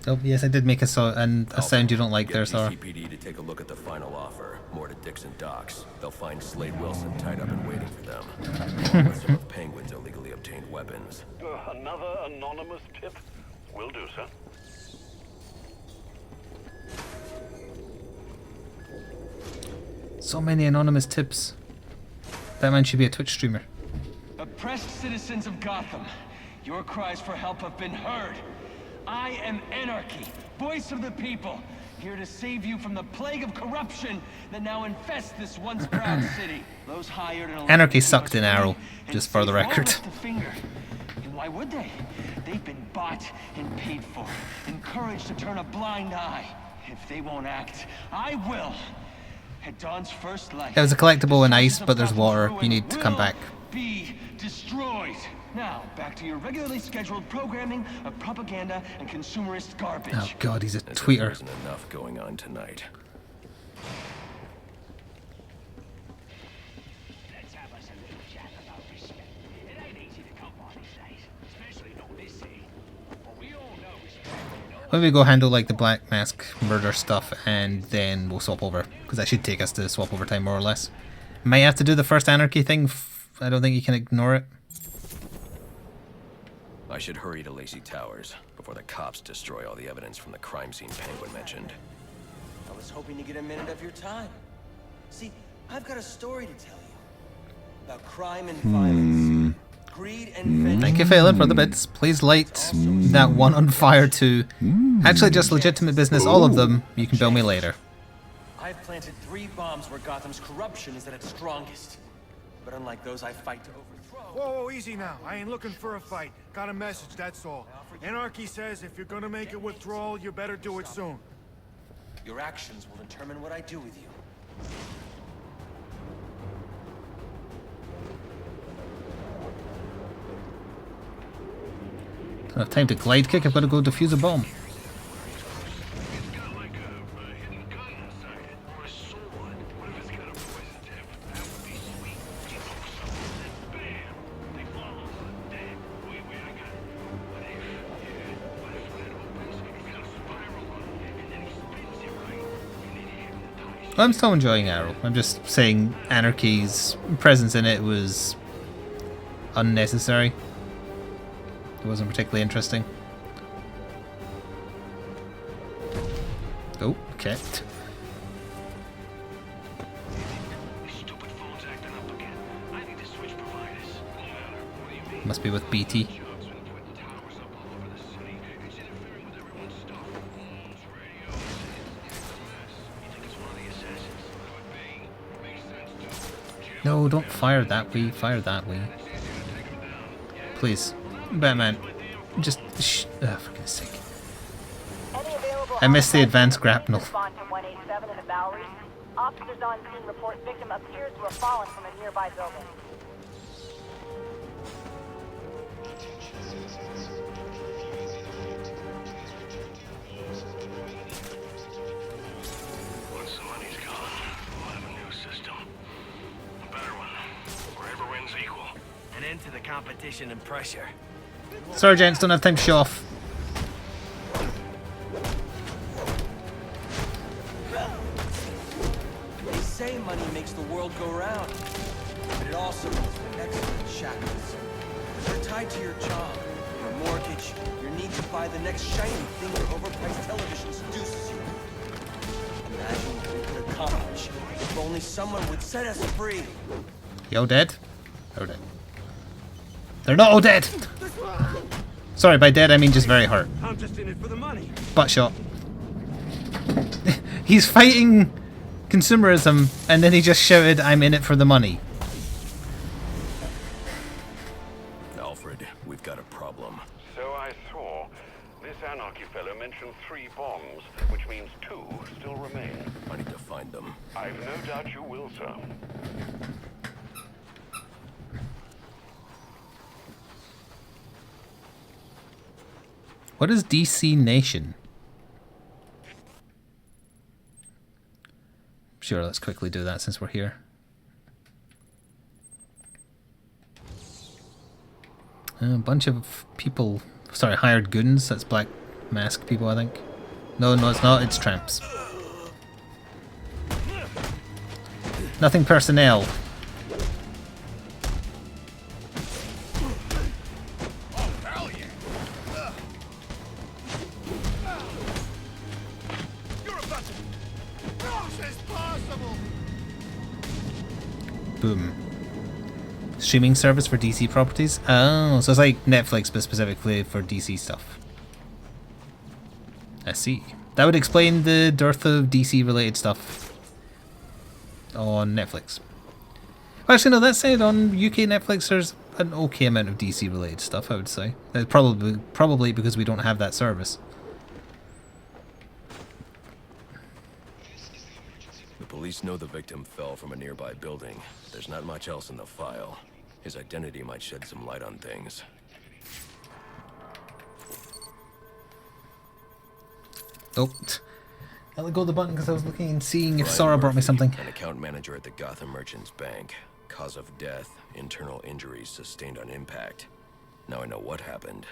Oh, yes, I did make a sound you don't like there, Sora. GCPD to take a look at the final offer. More to Dixon Docks. They'll find Slade Wilson tied up and waiting for them. Along with some of Penguin's illegally obtained weapons. Another anonymous tip? Will do, sir. So many anonymous tips. That man should be a Twitch streamer. Oppressed citizens of Gotham, your cries for help have been heard. I am Anarchy, voice of the people, here to save you from the plague of corruption that now infests this once proud city. Those hired and Anarchy sucked in Arrow, just for the record. And why would they? They've been bought and paid for, encouraged to turn a blind eye. If they won't act, I will. At Dawn's first light, It was a collectible in ice, but there's water. You need to come back. Be destroyed. Now, back to your regularly scheduled programming of propaganda and consumerist garbage. Oh god, he's a There tweeter. isn't enough going on tonight. Let's have us a little chat about respect. It ain't easy to come by these days, especially not this Why don't we go handle like the Black Mask murder stuff and then we'll swap over, because that should take us to swap over time more or less. Might have to do the first anarchy thing. I don't think you can ignore it. I should hurry to Lacey Towers before the cops destroy all the evidence from the crime scene Penguin mentioned. I was hoping to get a minute of your time. See, I've got a story to tell you about crime and violence, greed and vengeance. Thank you, Phelan, for the bits. Please light that one on fire too. Actually, just legitimate business, all of them. You can bill me later. I've planted 3 bombs where Gotham's corruption is at its strongest. But unlike those I fight to overthrow... Whoa, easy now. I ain't looking for a fight. Got a message, that's all. Anarchy says if you're gonna make a withdrawal, you better do it soon. Your actions will determine what I do with you. Don't have time to glide kick, I've got to go defuse a bomb. I'm still enjoying Arrow. I'm just saying Anarchy's presence in it was unnecessary. It wasn't particularly interesting. Oh, okay. Must be with BT. No, don't fire that way. Fire that way. Please. Batman. Just shh. Oh, for goodness sake. I missed the advanced grapnel. Officers on scene report victim appears to have fallen from a nearby building. Once the money's gone, we'll have a new system. A better one, where everyone's equal. An end to the competition and pressure. Sorry, gents, don't have time to show off. They say money makes the world go round, but it also puts the excellent shackles. They're tied to your job, your mortgage, your need to buy the next shiny thing your overpriced television seduces you. Imagine what we could accomplish if only someone would set us free. You all dead? Oh, dead. They're not all dead! Sorry, by dead I mean just very hurt. I'm just in it for the money. Butt shot. He's fighting consumerism and then he just shouted, I'm in it for the money. Alfred, we've got a problem. So I saw. This anarchy fellow mentioned 3 bombs, which means 2 still remain. I need to find them. I've no doubt you will, sir. What is DC Nation? Sure, let's quickly do that since we're here. A bunch of people, sorry, hired goons. That's Black Mask people, I think. No, it's not. It's tramps. Nothing personnel. Boom. Streaming service for DC properties? Oh, so it's like Netflix but specifically for DC stuff. I see. That would explain the dearth of DC related stuff on Netflix. Well, actually no, that said, on UK Netflix there's an okay amount of DC related stuff, I would say. Probably because we don't have that service. Police know the victim fell from a nearby building. There's not much else in the file. His identity might shed some light on things. Oh. I let go of the button because I was looking and seeing if Sora brought me something. An account manager at the Gotham Merchants Bank. Cause of death, internal injuries sustained on impact. Now I know what happened.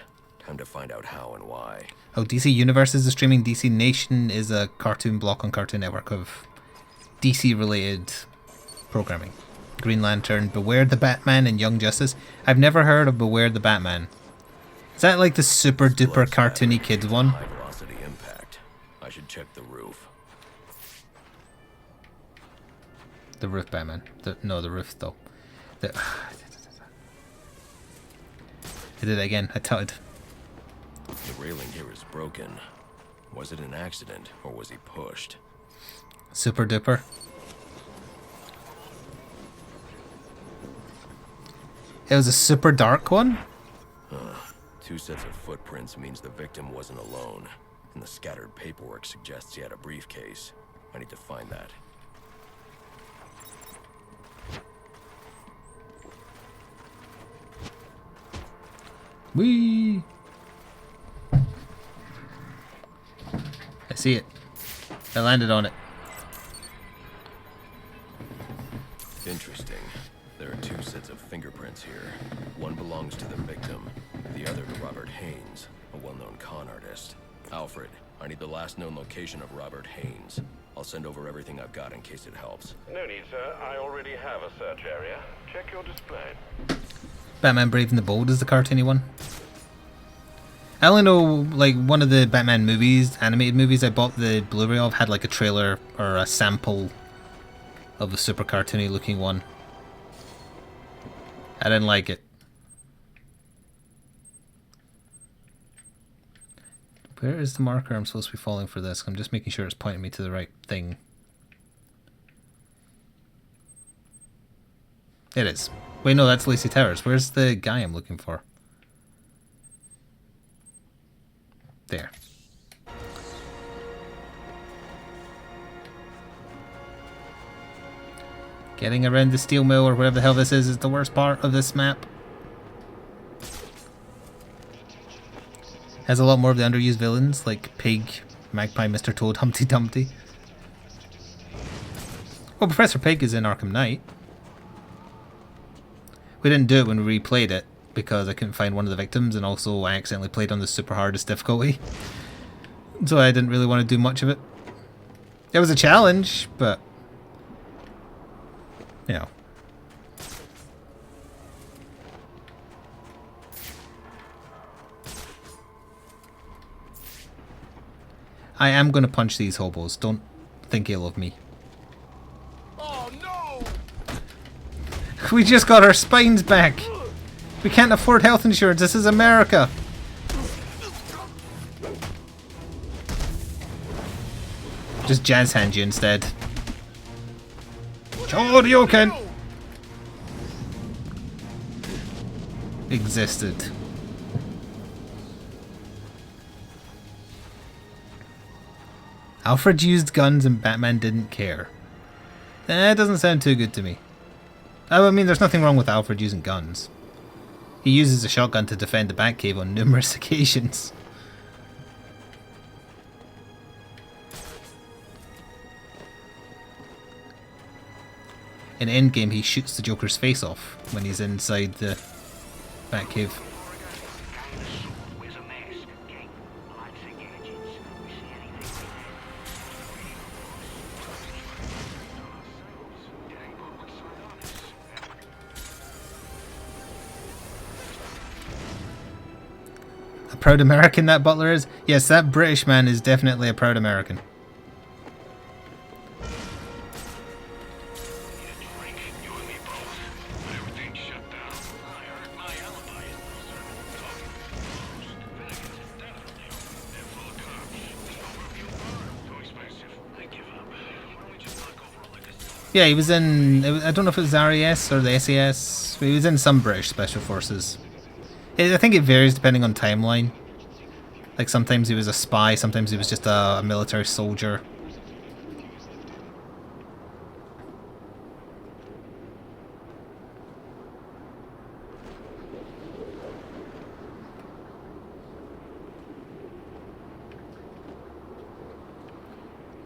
Time to find out how and why. Oh, DC Universe is streaming. DC Nation is a cartoon block on Cartoon Network of DC-related programming. Green Lantern, Beware the Batman, and Young Justice. I've never heard of Beware the Batman. Is that like the super duper cartoony kids one? High velocity impact. I should check the roof. The roof Batman. No, the roof though. I did it again. I touted. The railing here is broken. Was it an accident or was he pushed? Super duper. It was a super dark one? Two sets of footprints means the victim wasn't alone. And the scattered paperwork suggests he had a briefcase. I need to find that. Whee! I see it. I landed on it. Interesting. There are two sets of fingerprints here. One belongs to the victim, the other to Robert Haynes, a well-known con artist. Alfred, I need the last known location of Robert Haynes. I'll send over everything I've got in case it helps. No need, sir. I already have a search area. Check your display. Batman Brave and the Bold is the cartoony one. I only know, like, one of the Batman movies, animated movies I bought the Blu-ray of, had like a trailer or a sample of the super cartoony looking one. I didn't like it. Where is the marker I'm supposed to be following for this? I'm just making sure it's pointing me to the right thing. It is. Wait, no, that's Lacey Towers. Where's the guy I'm looking for? There. Getting around the steel mill or whatever the hell this is the worst part of this map. Has a lot more of the underused villains like Pig, Magpie, Mr. Toad, Humpty Dumpty. Well, Professor Pig is in Arkham Knight. We didn't do it when we replayed it because I couldn't find one of the victims, and also I accidentally played on the super hardest difficulty. So I didn't really want to do much of it. It was a challenge, but you know. I am going to punch these hobos. Don't think ill of me. Oh no! We just got our spines back. We can't afford health insurance. This is America. Just jazz hand you instead. Shoryuken! Existed. Alfred used guns and Batman didn't care. That doesn't sound too good to me. I mean, there's nothing wrong with Alfred using guns. He uses a shotgun to defend the Batcave on numerous occasions. In Endgame, he shoots the Joker's face off when he's inside the Batcave. A proud American that Butler is? Yes, that British man is definitely a proud American. Yeah, he was in, I don't know if it was RAS or the SAS, but he was in some British Special Forces. I think it varies depending on timeline. Like sometimes he was a spy, sometimes he was just a military soldier.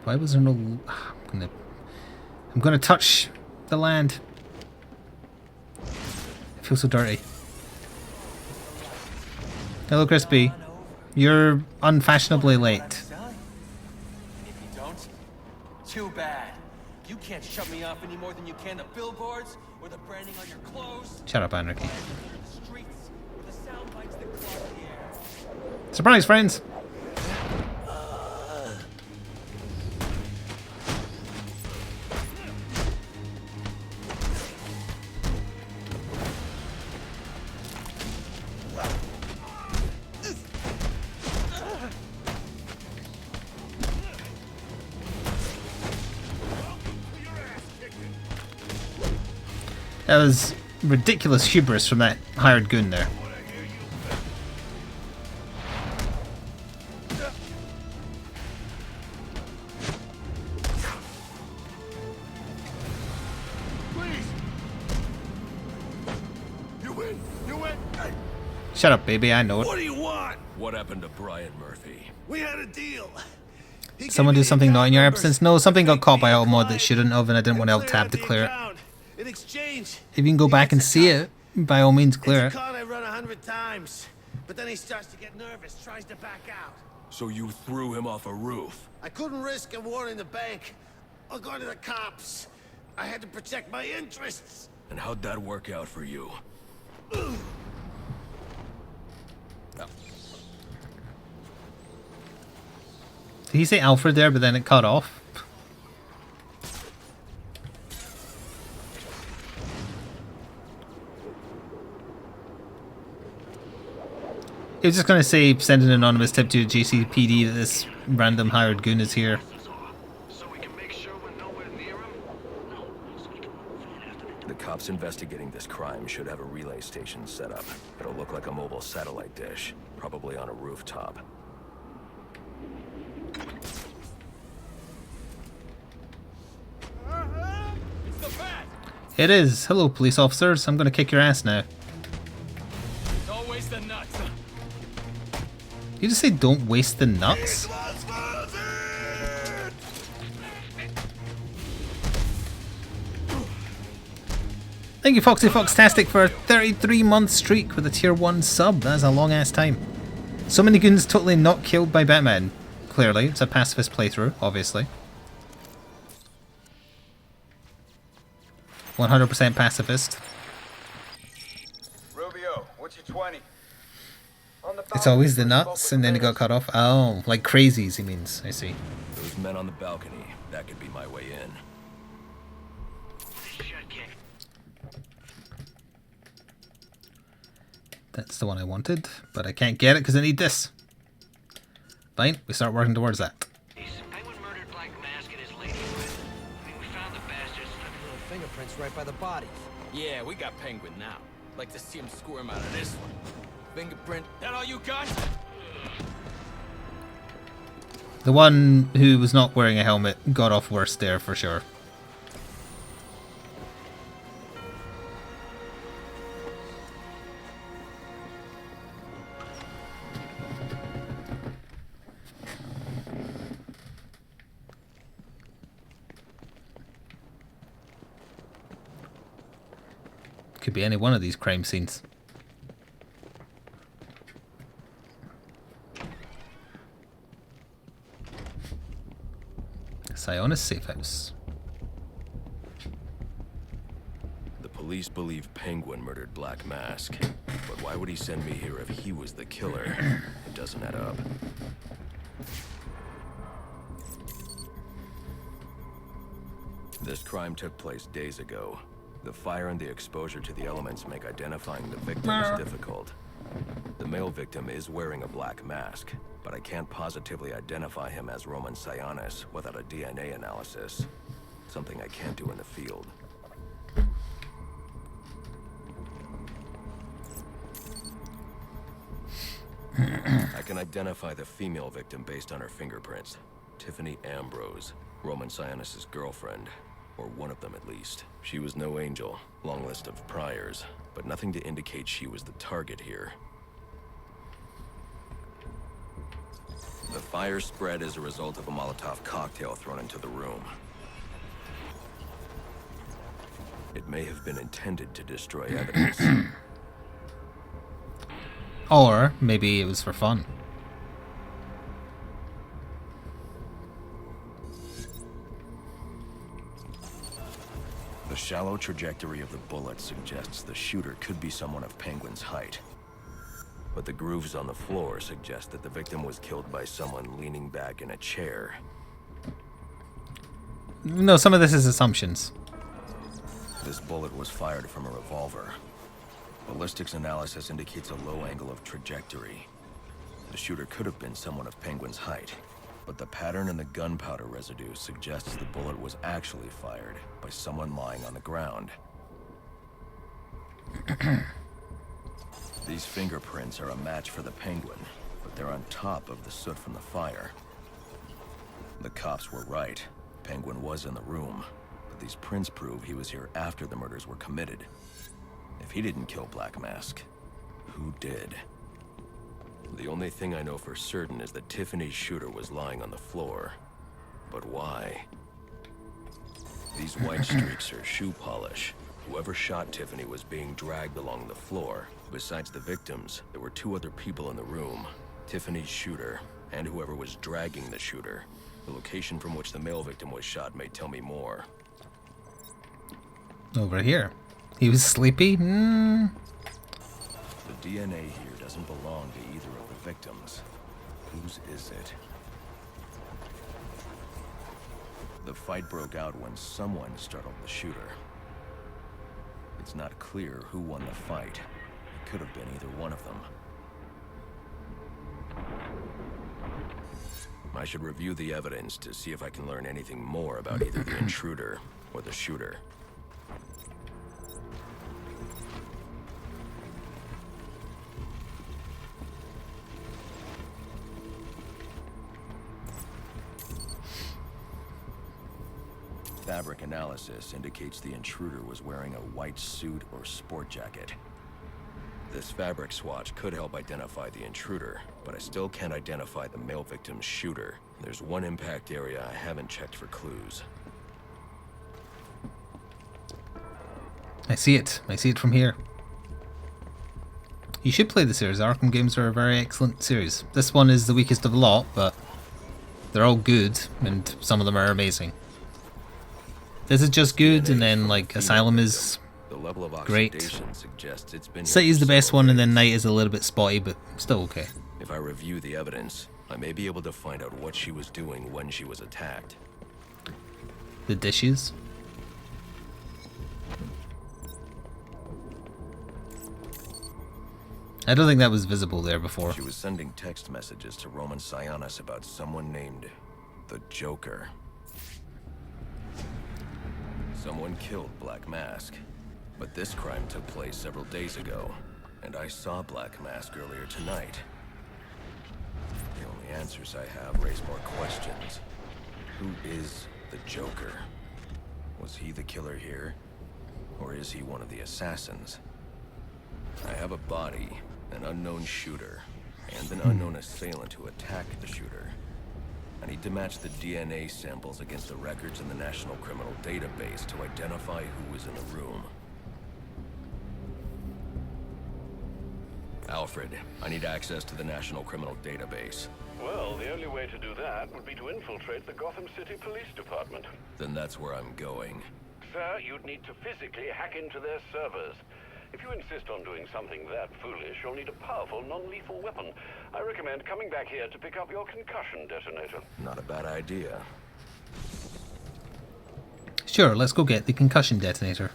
Why was there no... I'm gonna touch the land. It feels so dirty. Hello, Crispy. You're unfashionably late. If you don't, too bad. You can't shut me off any more than you can the billboards or the branding on your clothes. Shut up, Anarchy. The streets or the sound bites that clog the air. Surprise, friends! That was ridiculous hubris from that hired goon there. Shut up, baby, I know it. What do you want? What happened to Brian Murphy? We had a deal. Someone do something naughty in your absence? No, something got caught by Alt-Mod that shouldn't have, and I didn't want Alt-Tab to clear it. In exchange, If you can go back and see it, by all means clear it. I run 100 times, but then he starts to get nervous, tries to back out. So you threw him off a roof? I couldn't risk a war in the bank or going to the cops. I had to protect my interests. And how'd that work out for you? Did he say Alfred there, but then it cut off? He was just going to say, send an anonymous tip to JCPD that this random hired goon is here. The cops investigating this crime should have a relay station set up. It'll look like a mobile satellite dish, probably on a rooftop. It is. Hello, police officers. I'm going to kick your ass now. Don't waste the nuts. You just say don't waste the nuts? Thank you, Foxy Foxtastic, for a 33-month streak with a tier 1 sub. That's a long ass time. So many goons totally not killed by Batman. Clearly, it's a pacifist playthrough, obviously. 100% pacifist. Rubio, what's your 20? It's always the nuts, and then it got cut off. Oh, like crazies, he means. I see. Those men on the balcony, that could be my way in. That's the one I wanted, but I can't get it because I need this. Fine, we start working towards that. Penguin murdered Black Mask and his lady friend. I mean, we found the bastards. Little fingerprints right by the bodies. Yeah, we got Penguin now. Like to see him squirm out of this one. Fingerprint, that all you got? The one who was not wearing a helmet got off worse there for sure. Could be any one of these crime scenes. Sionis safe house. The police believe Penguin murdered Black Mask. But why would he send me here if he was the killer? It doesn't add up. This crime took place days ago. The fire and the exposure to the elements make identifying the victim difficult. The male victim is wearing a black mask, but I can't positively identify him as Roman Sionis without a DNA analysis. Something I can't do in the field. I can identify the female victim based on her fingerprints. Tiffany Ambrose, Roman Sionis' girlfriend. Or one of them at least. She was no angel, long list of priors, but nothing to indicate she was the target here. The fire spread as a result of a Molotov cocktail thrown into the room. It may have been intended to destroy evidence. Or maybe it was for fun. The shallow trajectory of the bullet suggests the shooter could be someone of Penguin's height. But the grooves on the floor suggest that the victim was killed by someone leaning back in a chair. No, some of this is assumptions. This bullet was fired from a revolver. Ballistics analysis indicates a low angle of trajectory. The shooter could have been someone of Penguin's height, but the pattern in the gunpowder residue suggests the bullet was actually fired by someone lying on the ground. These fingerprints are a match for the Penguin, but they're on top of the soot from the fire. The cops were right. Penguin was in the room, but these prints prove he was here after the murders were committed. If he didn't kill Black Mask, who did? The only thing I know for certain is that Tiffany's shooter was lying on the floor. But why? These white streaks are shoe polish. Whoever shot Tiffany was being dragged along the floor. Besides the victims, there were 2 other people in the room. Tiffany's shooter, and whoever was dragging the shooter. The location from which the male victim was shot may tell me more. Over here. He was sleepy? The DNA here doesn't belong to either of the victims. Whose is it? The fight broke out when someone startled the shooter. It's not clear who won the fight. It could have been either one of them. I should review the evidence to see if I can learn anything more about either the intruder or the shooter. Fabric analysis indicates the intruder was wearing a white suit or sport jacket. This fabric swatch could help identify the intruder, but I still can't identify the male victim's shooter. There's one impact area I haven't checked for clues. I see it. I see it from here. You should play the series. Arkham games are a very excellent series. This one is the weakest of the lot, but they're all good, and some of them are amazing. This is just good, and then like Asylum is great. City is the best one, and then Night is a little bit spotty, but still okay. If I review the evidence, I may be able to find out what she was doing when she was attacked. The dishes. I don't think that was visible there before. She was sending text messages to Roman Sionis about someone named the Joker. Someone killed Black Mask, but this crime took place several days ago, and I saw Black Mask earlier tonight. The only answers I have raise more questions. Who is the Joker? Was he the killer here, or is he one of the assassins? I have a body, an unknown shooter, and an unknown assailant who attacked the shooter. I need to match the DNA samples against the records in the National Criminal Database to identify who was in the room. Alfred, I need access to the National Criminal Database. Well, the only way to do that would be to infiltrate the Gotham City Police Department. Then that's where I'm going. Sir, you'd need to physically hack into their servers. If you insist on doing something that foolish, you'll need a powerful, non-lethal weapon. I recommend coming back here to pick up your concussion detonator. Not a bad idea. Sure, let's go get the concussion detonator.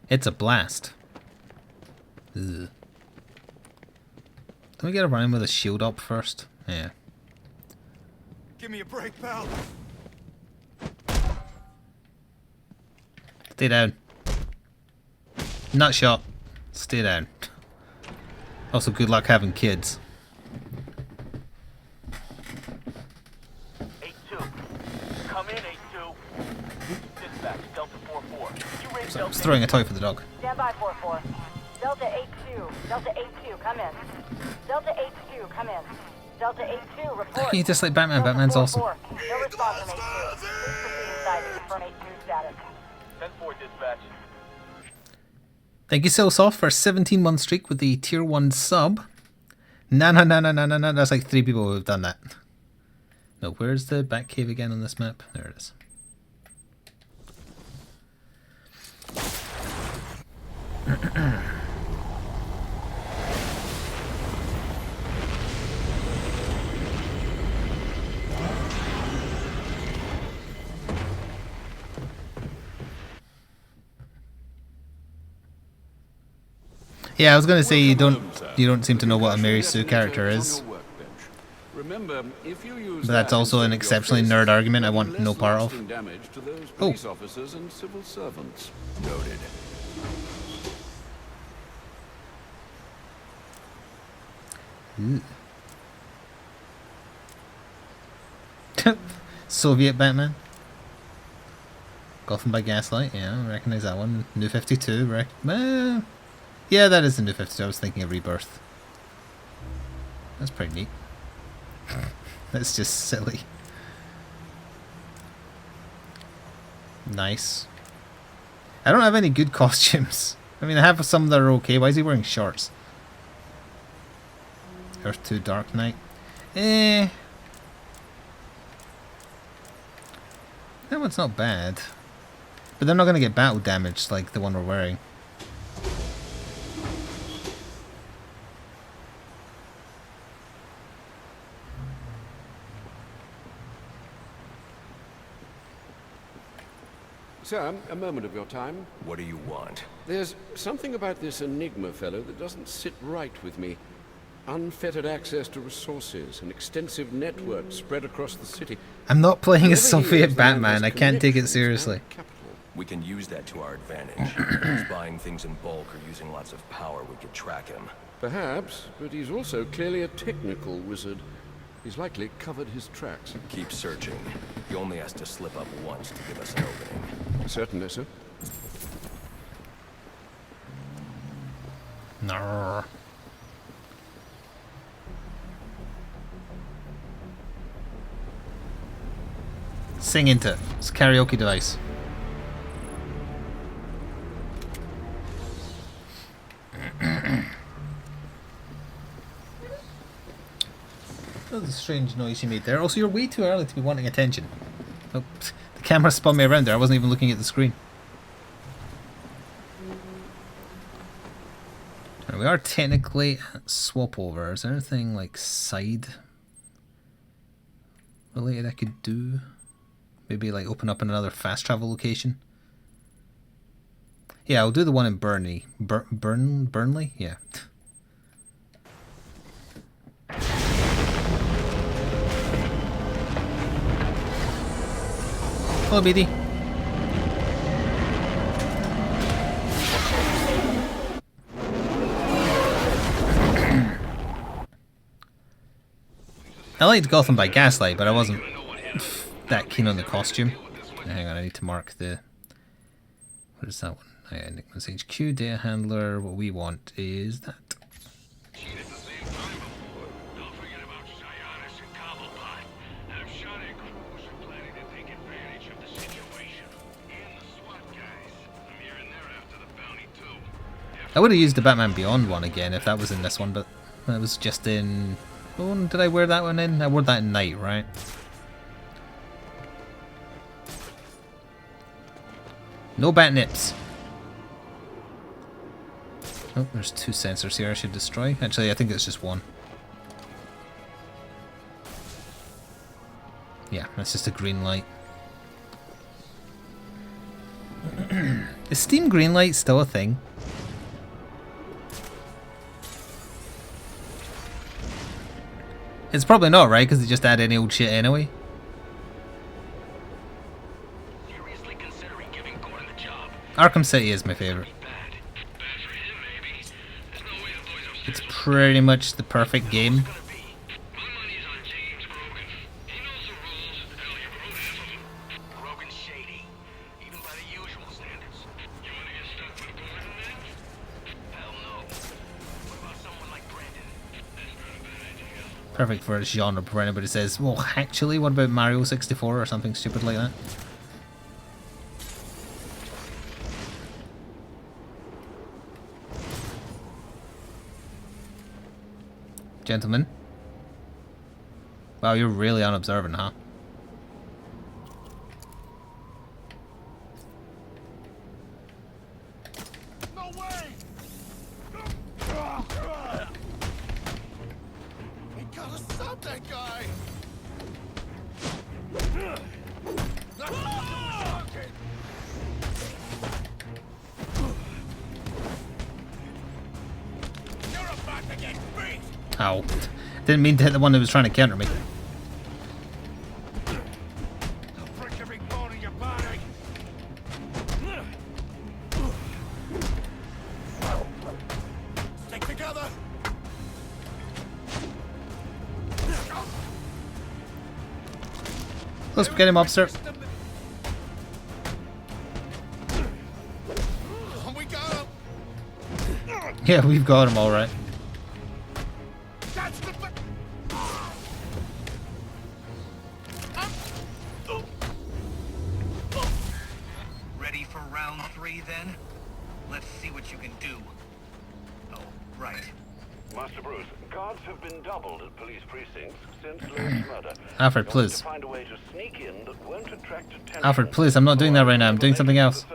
It's a blast. Ugh. Can we get around with a shield up first? Yeah. Give me a break, pal. Stay down. Not shot. Stay down. Also, good luck having kids. 8-2. Come in, 8-2. Dispatch, Delta 4-4. You raised So I was throwing a toy for the dog. Stand by 4-4. Delta 8-2. Delta 8-2, come in. Delta 8-2, come in. Delta 8-2, report. You just like Batman. Batman's awesome. No response from 8-2. Please proceed Excited. Confirm 8-2 status. 10-4 dispatch. Thank you, Silsoft, for a 17-month streak with the tier 1 sub. No. That's like 3 people who have done that. No, where's the back cave again on this map? There it is. Yeah, I was gonna say you don't seem to know what a Mary Sue character is. Remember, if you use But that's also an exceptionally nerd argument I want no part of. damage to those police officers and civil servants. Noted. Soviet Batman. Gotham by Gaslight, yeah, I recognize that one. New 52, yeah, that is the New 52. I was thinking of Rebirth. That's pretty neat. That's just silly. Nice. I don't have any good costumes. I mean, I have some that are okay. Why is he wearing shorts? Earth 2 Dark Knight. That one's not bad. But they're not going to get battle damaged like the one we're wearing. Sir, a moment of your time. What do you want? There's something about this Enigma fellow that doesn't sit right with me. Unfettered access to resources, an extensive network spread across the city. I'm not playing as Soviet Batman. I can't take it seriously. We can use that to our advantage. If he's buying things in bulk or using lots of power, we could track him. Perhaps, but he's also clearly a technical wizard. He's likely covered his tracks. Keep searching. He only has to slip up once to give us an opening. Certainly, sir. No. Sing into it. It's a karaoke device. That was a strange noise you made there. Also, you're way too early to be wanting attention. Oh, the camera spun me around there. I wasn't even looking at the screen. And we are technically at swap over. Is there anything like side related I could do? Maybe like open up another fast travel location. Yeah, I'll do the one in Burnley. Burnley? Yeah. Hello, BD. I liked Gotham by Gaslight, but I wasn't that keen on the costume. Hang on, I need to mark the... What is that one? Enigma's HQ, data handler. What we want is that. I would have used the Batman Beyond one again if that was in this one, but that was just in... Oh, did I wear that one in? I wore that in Night, right? No bat nips. Oh, there's 2 sensors here I should destroy. Actually, I think it's just one. Yeah, that's just a green light. Is Steam Greenlight still a thing? It's probably not, right? Because they just add any old shit anyway. Arkham City is my favorite. It's pretty much the perfect game. Perfect for a genre before anybody says, well, actually, what about Mario 64 or something stupid like that? gentlemen. Wow, you're really unobservant, huh? No way! We gotta stop that guy! You're about to get beat! Ow. Didn't mean to hit the one that was trying to counter me. I'll break every bone in your body! Stick together! Let's get him up, sir. We got him! Yeah, we've got him all right. That's the... Ready for round 3 then? Let's see what you can do. Oh, right. Master Bruce, guards have been doubled at police precincts since Lake's murder. Alfred, You'll please. need to find a way to sneak in that won't attract attention. Alfred, please, I'm not doing that right now. I'm doing something else.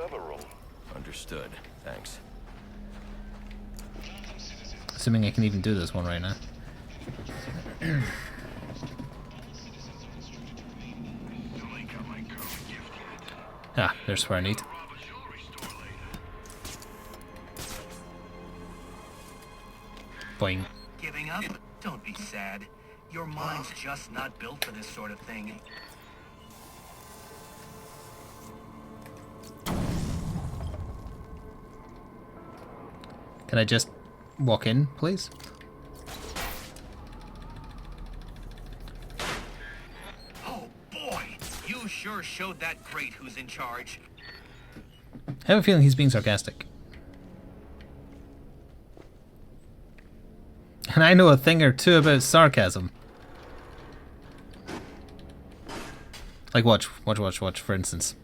Understood. Thanks. Assuming I can even do this one right now. Ah, there's where I need. Boing. Giving up? Don't be sad. Your mind's just not built for this sort of thing. Can I just walk in, please? Oh boy! You sure showed that great who's in charge. I have a feeling he's being sarcastic. And I know a thing or two about sarcasm. Like watch, for instance.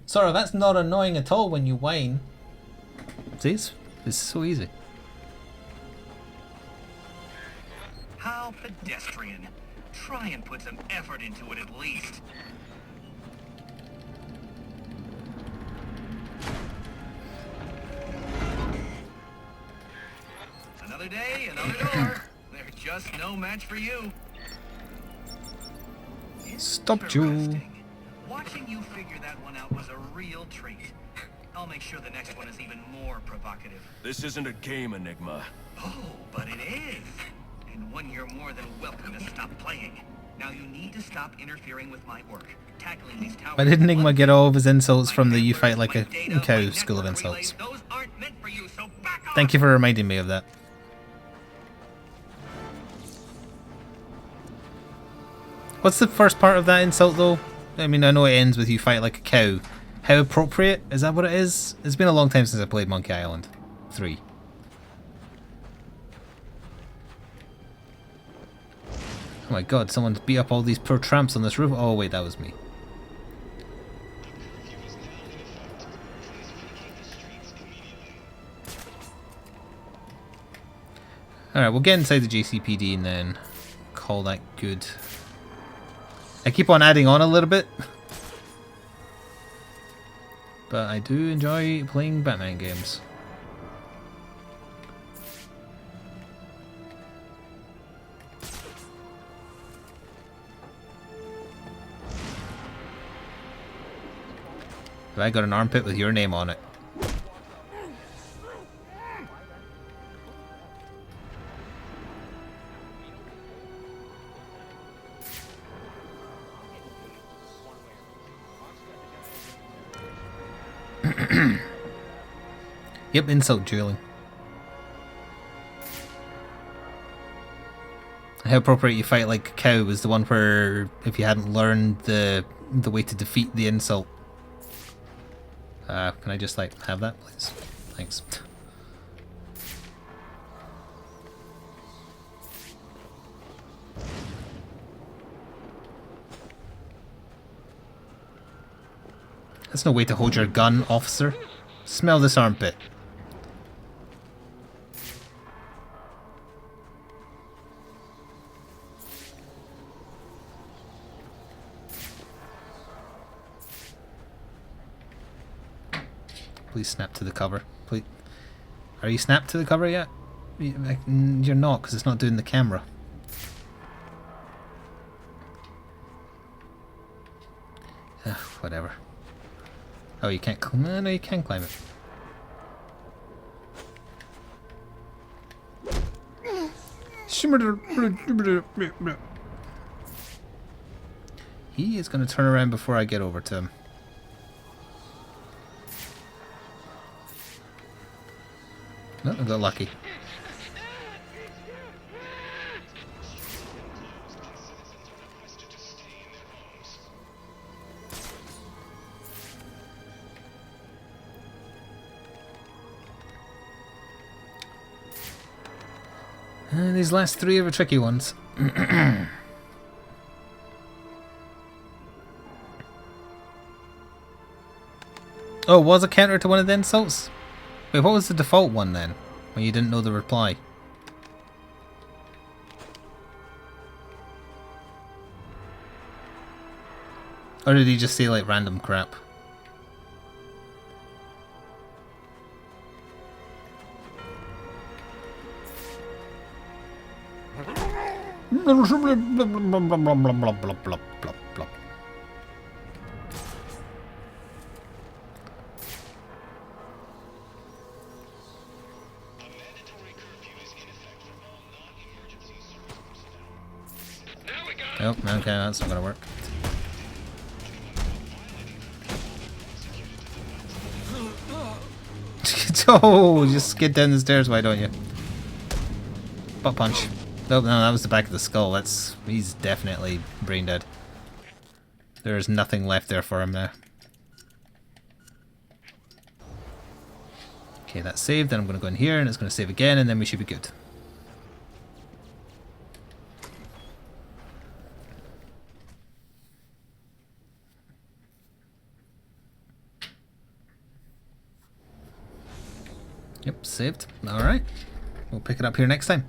Sorry, that's not annoying at all when you whine. See, it's so easy. How pedestrian. Try and put some effort into it at least. Another day, another door. They're just no match for you. Stopped you. Watching you figure that one out was a real treat. I'll make sure the next one is even more provocative. This isn't a game, Enigma. Oh, but it is. And one you're more than welcome to stop playing. Now you need to stop interfering with my work. Tackling these towers. Why did Enigma get all of his insults from the "you fight like a cow" school of insults? Those aren't meant for you, so back off. Thank you for reminding me of that. What's the first part of that insult, though? I mean, I know it ends with "you fight like a cow." How appropriate? Is that what it is? It's been a long time since I played Monkey Island 3. Oh my god, someone's beat up all these poor tramps on this roof. Oh wait, that was me. Alright, we'll get inside the JCPD and then call that good. I keep on adding on a little bit. But I do enjoy playing Batman games. Have I got an armpit with your name on it? Yep, insult dueling. How appropriate you fight like a cow was the one where if you hadn't learned the way to defeat the insult. Can I just like have that, please? Thanks. That's no way to hold your gun, officer. Smell this armpit. Please snap to the cover. Please. Are you snapped to the cover yet? You're not, because it's not doing the camera. Whatever. Oh, you can't climb. No, you can climb it. He is going to turn around before I get over to him. No, I got lucky. These last three are the tricky ones. Oh, was a counter to one of the insults? Wait, what was the default one then? When you didn't know the reply? Or did he just say like random crap? Oh, okay, that's not gonna work. Oh, just get down the stairs, why don't you? Butt punch. Nope, no, that was the back of the skull. He's definitely brain dead. There is nothing left there for him now. Okay, that's saved. Then I'm going to go in here and it's going to save again, and then we should be good. Yep, saved. Alright. We'll pick it up here next time.